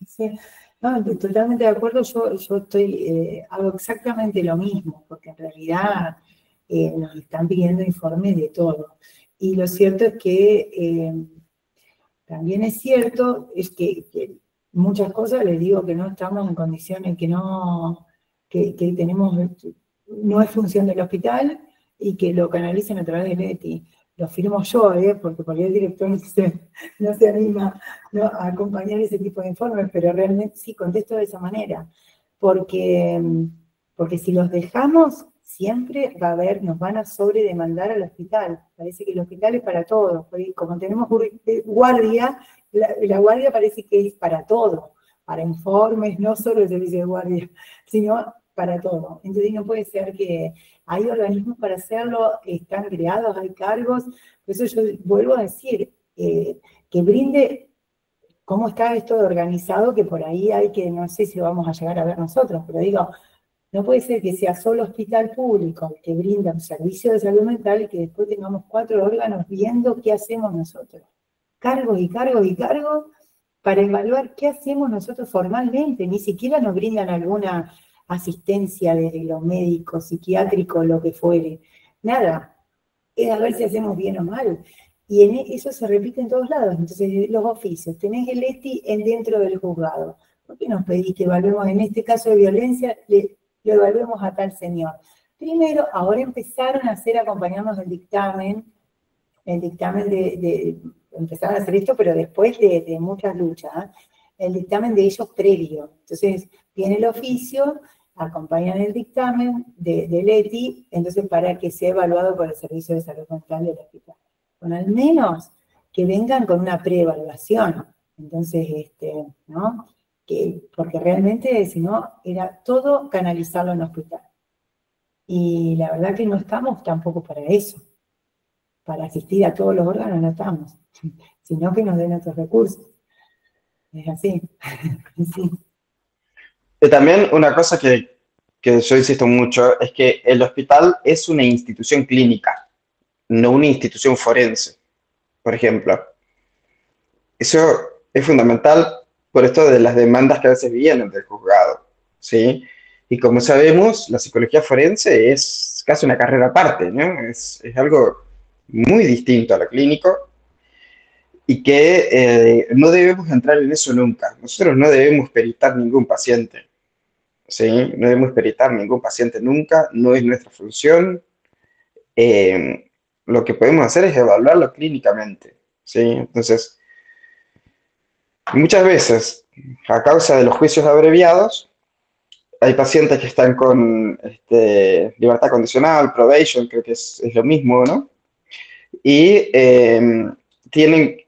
B: Sí, no, totalmente de acuerdo. Yo hago exactamente lo mismo, porque en realidad nos están pidiendo informes de todo. Y lo cierto es que también es cierto, es que muchas cosas les digo que no estamos en condiciones, que tenemos, no es función del hospital, y que lo canalicen a través del ETI. Lo firmo yo, porque por ahí el director no se anima, ¿no?, a acompañar ese tipo de informes, pero realmente sí contesto de esa manera, porque si los dejamos, siempre nos van a sobredemandar al hospital. Parece que el hospital es para todos, porque como tenemos guardia, la guardia parece que es para todo, para informes, no solo el servicio de guardia, sino para todo. Entonces no puede ser que hay organismos para hacerlo, están creados, hay cargos. Por eso yo vuelvo a decir, que brinde cómo está esto organizado, que por ahí hay que, no sé si lo vamos a llegar a ver nosotros, pero digo, no puede ser que sea solo hospital público que brinda un servicio de salud mental y que después tengamos 4 órganos viendo qué hacemos nosotros. Cargos y cargos y cargos para evaluar qué hacemos nosotros formalmente. Ni siquiera nos brindan alguna asistencia de los médicos, psiquiátricos, lo que fuere. Nada. Es a ver si hacemos bien o mal. Y eso se repite en todos lados. Entonces, los oficios, tenés el ETI dentro del juzgado. ¿Por qué nos pedís que evaluemos en este caso de violencia, lo evaluemos a tal señor? Primero, ahora empezaron a acompañarnos el dictamen empezaron a hacer esto, pero después de muchas luchas, el dictamen de ellos previo. Entonces, viene el oficio, acompañan el dictamen del ETI, entonces para que sea evaluado por el Servicio de Salud Mental del hospital. Con al menos que vengan con una preevaluación. Entonces, ¿no? Porque realmente, si no, era todo canalizarlo en el hospital. Y la verdad que no estamos tampoco para eso. Para asistir a todos los órganos no estamos, sino que nos den otros recursos. Es así. Sí.
A: Y también una cosa que yo insisto mucho es que el hospital es una institución clínica, no una institución forense, por ejemplo. Eso es fundamental por esto de las demandas que a veces vienen del juzgado, ¿sí? Y como sabemos, la psicología forense es casi una carrera aparte, ¿no? Es algo muy distinto a lo clínico, y que no debemos entrar en eso nunca. Nosotros no debemos peritar ningún paciente. ¿sí? No debemos peritar ningún paciente nunca, no es nuestra función. Lo que podemos hacer es evaluarlo clínicamente, ¿sí? Entonces, muchas veces, a causa de los juicios abreviados, hay pacientes que están con libertad condicional, probation, creo que es lo mismo, ¿no? Y tienen,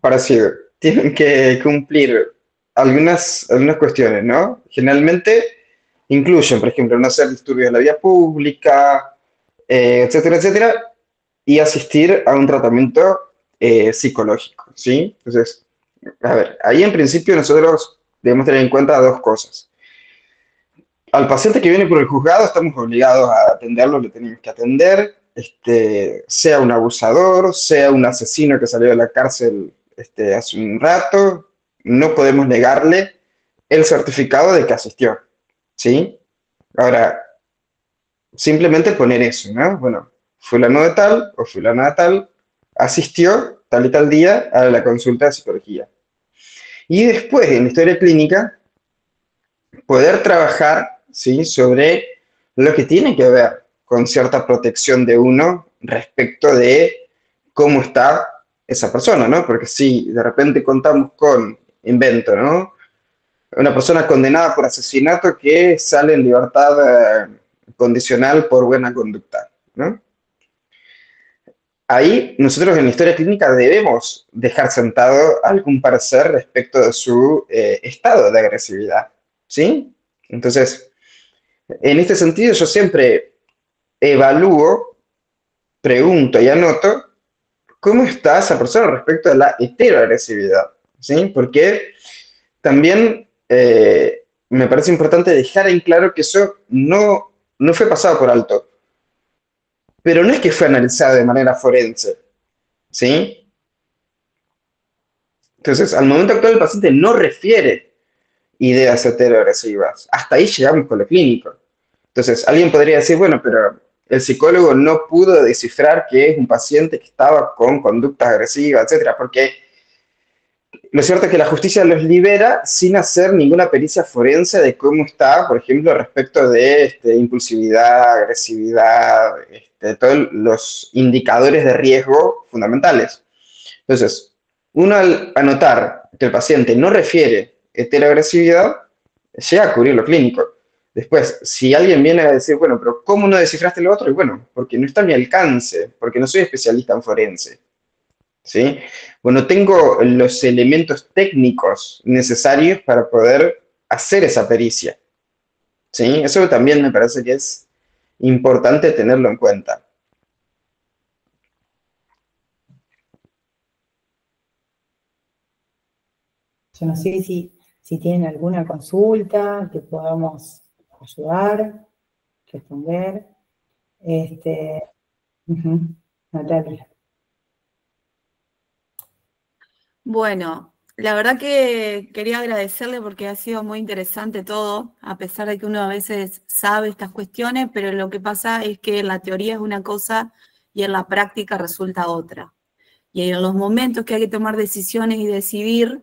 A: parecido, tienen que cumplir algunas cuestiones, ¿no? Generalmente incluyen, por ejemplo, no hacer disturbios en la vía pública, etcétera, etcétera, y asistir a un tratamiento psicológico, ¿sí? Entonces, a ver, ahí en principio nosotros debemos tener en cuenta dos cosas. Al paciente que viene por el juzgado estamos obligados a atenderlo, le tenemos que atender, sea un abusador, sea un asesino que salió de la cárcel hace un rato, no podemos negarle el certificado de que asistió, ¿sí? Ahora, simplemente poner eso, ¿no? Bueno, fulano de tal o fulana de tal asistió tal y tal día a la consulta de psicología. Y después, en la historia clínica, poder trabajar, ¿sí?, sobre lo que tiene que ver con cierta protección de uno respecto de cómo está esa persona, ¿no? Porque si de repente contamos con, invento, ¿no?, una persona condenada por asesinato que sale en libertad condicional por buena conducta, ¿no? Ahí nosotros en la historia clínica debemos dejar sentado algún parecer respecto de su estado de agresividad, ¿sí? Entonces, en este sentido yo siempre evalúo, pregunto y anoto cómo está esa persona respecto a la heteroagresividad, ¿sí? Porque también me parece importante dejar en claro que eso no fue pasado por alto, pero no es que fue analizado de manera forense, ¿sí? Entonces, al momento actual el paciente no refiere ideas heteroagresivas. Hasta ahí llegamos con lo clínico. Entonces, alguien podría decir, bueno, pero el psicólogo no pudo descifrar que es un paciente que estaba con conductas agresivas, etcétera, porque lo cierto es que la justicia los libera sin hacer ninguna pericia forense de cómo está, por ejemplo, respecto de impulsividad, agresividad, todos los indicadores de riesgo fundamentales. Entonces, uno al anotar que el paciente no refiere heteroagresividad, llega a cubrir lo clínico. Después, si alguien viene a decir, bueno, pero ¿cómo no descifraste lo otro? Y bueno, porque no está a mi alcance, porque no soy especialista en forense, ¿sí? Bueno, tengo los elementos técnicos necesarios para poder hacer esa pericia, ¿sí? Eso también me parece que es importante tenerlo en cuenta.
B: Yo no sé si tienen alguna consulta que podamos ayudar, responder. Natalia.
D: Bueno, la verdad que quería agradecerle porque ha sido muy interesante todo, a pesar de que uno a veces sabe estas cuestiones, pero lo que pasa es que la teoría es una cosa y en la práctica resulta otra. Y en los momentos que hay que tomar decisiones y decidir,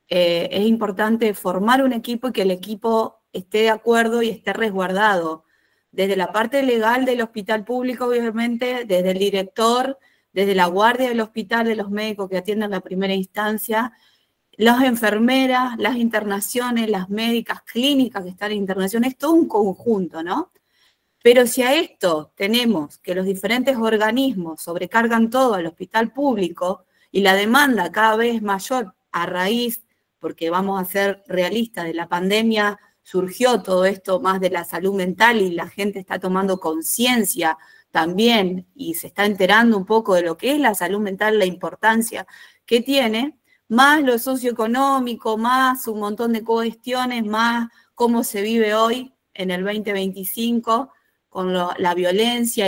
D: es importante formar un equipo y que el equipo esté de acuerdo y esté resguardado. Desde la parte legal del hospital público, obviamente, desde el director, desde la guardia del hospital, de los médicos que atienden la primera instancia, las enfermeras, las internaciones, las médicas clínicas que están en internación, es todo un conjunto, ¿no? Pero si a esto tenemos que los diferentes organismos sobrecargan todo al hospital público y la demanda cada vez es mayor a raíz, porque vamos a ser realistas, de la pandemia surgió todo esto más de la salud mental y la gente está tomando conciencia también y se está enterando un poco de lo que es la salud mental, la importancia que tiene, más lo socioeconómico, más un montón de cuestiones, más cómo se vive hoy en el 2025 con la violencia,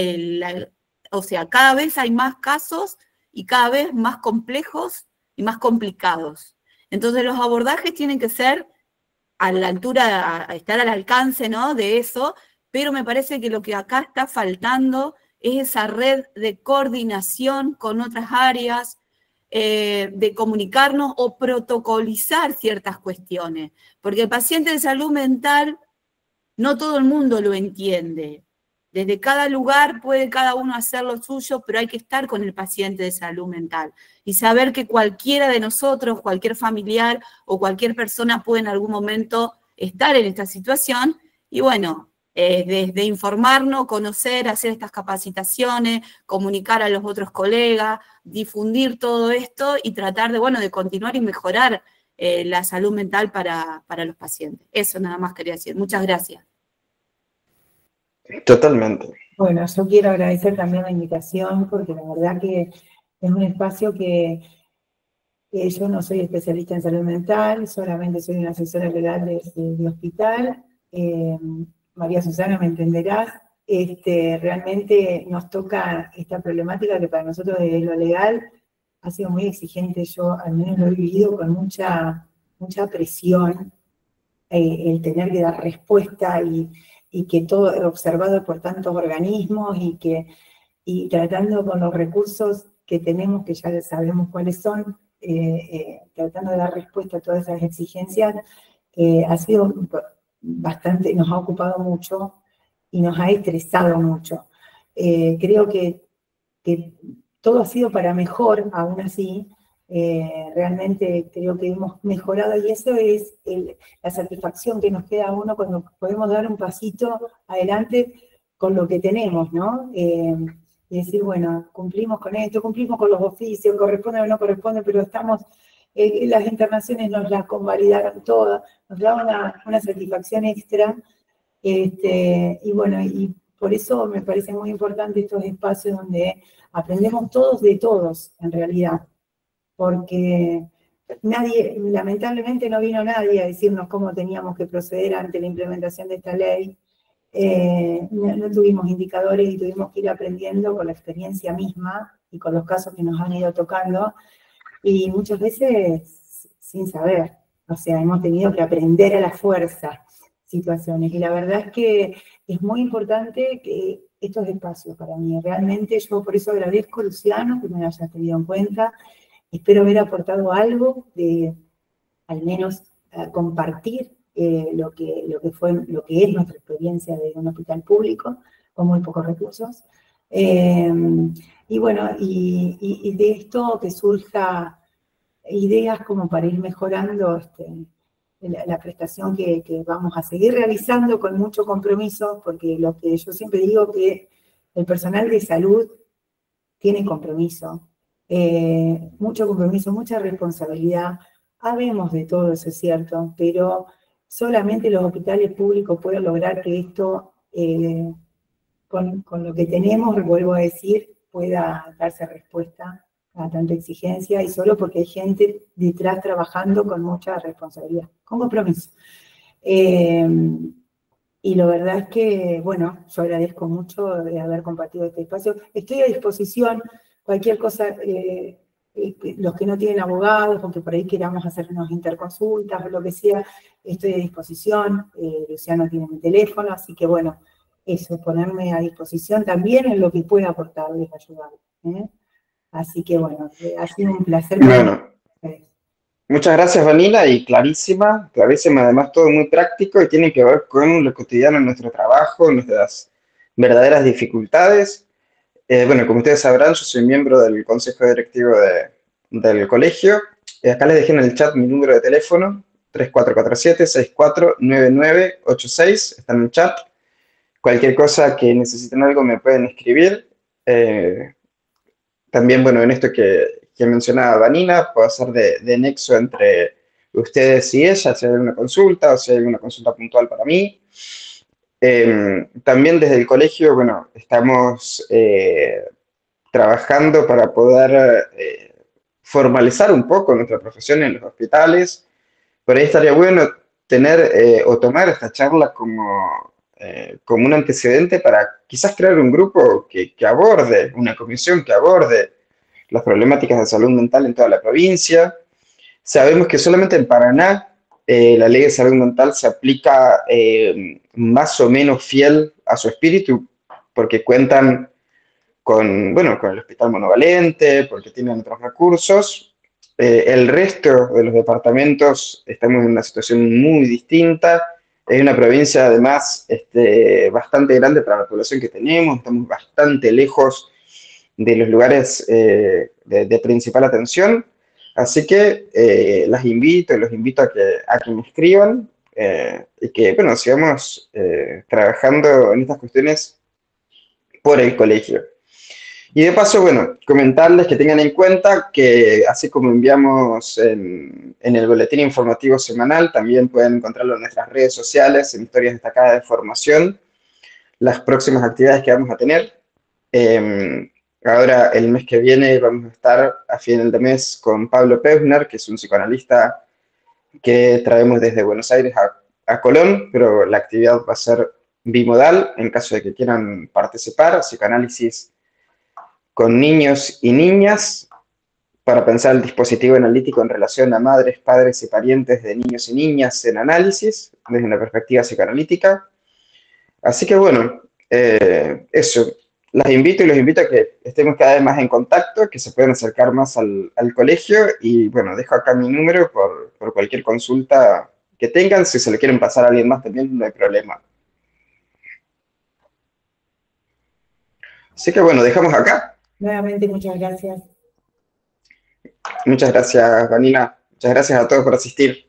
D: o sea, cada vez hay más casos y cada vez más complejos y más complicados. Entonces los abordajes tienen que ser a la altura, a estar al alcance, ¿no?, de eso, pero me parece que lo que acá está faltando es esa red de coordinación con otras áreas, de comunicarnos o protocolizar ciertas cuestiones, porque el paciente de salud mental no todo el mundo lo entiende. Desde cada lugar puede cada uno hacer lo suyo, pero hay que estar con el paciente de salud mental y saber que cualquiera de nosotros, cualquier familiar o cualquier persona puede en algún momento estar en esta situación y bueno, desde informarnos, conocer, hacer estas capacitaciones, comunicar a los otros colegas, difundir todo esto y tratar de, bueno, de continuar y mejorar la salud mental para los pacientes. Eso nada más quería decir. Muchas gracias.
A: Totalmente.
B: Bueno, yo quiero agradecer también la invitación porque la verdad que es un espacio que yo no soy especialista en salud mental, solamente soy una asesora legal de hospital. María Susana me entenderás. Realmente nos toca esta problemática que para nosotros desde lo legal ha sido muy exigente. Yo al menos lo he vivido con mucha presión, el tener que dar respuesta y que todo observado por tantos organismos y tratando con los recursos que tenemos, que ya sabemos cuáles son, tratando de dar respuesta a todas esas exigencias, ha sido bastante, nos ha ocupado mucho y nos ha estresado mucho. Creo que todo ha sido para mejor, aún así. Realmente creo que hemos mejorado y eso es la satisfacción que nos queda a uno cuando podemos dar un pasito adelante con lo que tenemos, ¿no? Y decir, bueno, cumplimos con esto, cumplimos con los oficios, corresponde o no corresponde, pero estamos, las internaciones nos las convalidaron todas, nos da una satisfacción extra, y bueno, y por eso me parece muy importante estos espacios donde aprendemos todos de todos, en realidad. Porque lamentablemente no vino nadie a decirnos cómo teníamos que proceder ante la implementación de esta ley. No tuvimos indicadores y tuvimos que ir aprendiendo con la experiencia misma y con los casos que nos han ido tocando, y muchas veces sin saber. O sea, hemos tenido que aprender a la fuerza situaciones, y la verdad es que es muy importante que estos espacios para mí. Realmente yo por eso agradezco, Luciano, que me hayas tenido en cuenta. Espero haber aportado algo de, al menos, compartir lo que es nuestra experiencia de un hospital público con muy pocos recursos. Y bueno, y de esto que surja ideas como para ir mejorando la prestación que vamos a seguir realizando con mucho compromiso, porque lo que yo siempre digo que el personal de salud tiene compromiso. Mucho compromiso, mucha responsabilidad. Habemos de todo, eso es cierto, pero solamente los hospitales públicos pueden lograr que esto, con lo que tenemos, vuelvo a decir, pueda darse respuesta a tanta exigencia, y solo porque hay gente detrás trabajando con mucha responsabilidad, con compromiso. Y la verdad es que, bueno, yo agradezco mucho de haber compartido este espacio. Estoy a disposición. Cualquier cosa, los que no tienen abogados, o que por ahí queramos hacernos interconsultas o lo que sea, estoy a disposición. Luciano tiene mi teléfono, así que bueno, eso, ponerme a disposición también en lo que pueda aportarles, ayudar. Así que bueno, ha sido un placer.
A: Bueno, muchas gracias, Vanina, y clarísima, además todo muy práctico y tiene que ver con lo cotidiano en nuestro trabajo, nuestras verdaderas dificultades. Bueno, como ustedes sabrán, yo soy miembro del consejo directivo del colegio. Acá les dejé en el chat mi número de teléfono, 3447-649986, está en el chat. Cualquier cosa que necesiten algo me pueden escribir. También, bueno, en esto que mencionaba Vanina, puedo hacer de nexo entre ustedes y ella, si hay una consulta o si hay una consulta puntual para mí. También desde el colegio, bueno, estamos trabajando para poder formalizar un poco nuestra profesión en los hospitales. Por ahí estaría bueno tener o tomar esta charla como un antecedente para quizás crear un grupo que aborde, una comisión que aborde las problemáticas de salud mental en toda la provincia. Sabemos que solamente en Paraná la ley de salud mental se aplica más o menos fiel a su espíritu, porque cuentan con el Hospital Monovalente, porque tienen otros recursos. El resto de los departamentos estamos en una situación muy distinta. Es una provincia además bastante grande para la población que tenemos, estamos bastante lejos de los lugares de principal atención, así que los invito a que me escriban y que, bueno, sigamos trabajando en estas cuestiones por el colegio. Y de paso, bueno, comentarles que tengan en cuenta que así como enviamos en el boletín informativo semanal, también pueden encontrarlo en nuestras redes sociales, en historias destacadas de formación, las próximas actividades que vamos a tener. Ahora, el mes que viene, vamos a estar a final de mes con Pablo Peusner, que es un psicoanalista que traemos desde Buenos Aires a Colón, pero la actividad va a ser bimodal en caso de que quieran participar, psicoanálisis con niños y niñas para pensar el dispositivo analítico en relación a madres, padres y parientes de niños y niñas en análisis, desde una perspectiva psicoanalítica. Así que bueno, eso. Las invito y los invito a que estemos cada vez más en contacto, que se puedan acercar más al colegio y bueno, dejo acá mi número por cualquier consulta que tengan. Si se lo quieren pasar a alguien más también, no hay problema. Así que bueno, dejamos acá.
B: Nuevamente, muchas gracias.
A: Muchas gracias, Vanina. Muchas gracias a todos por asistir.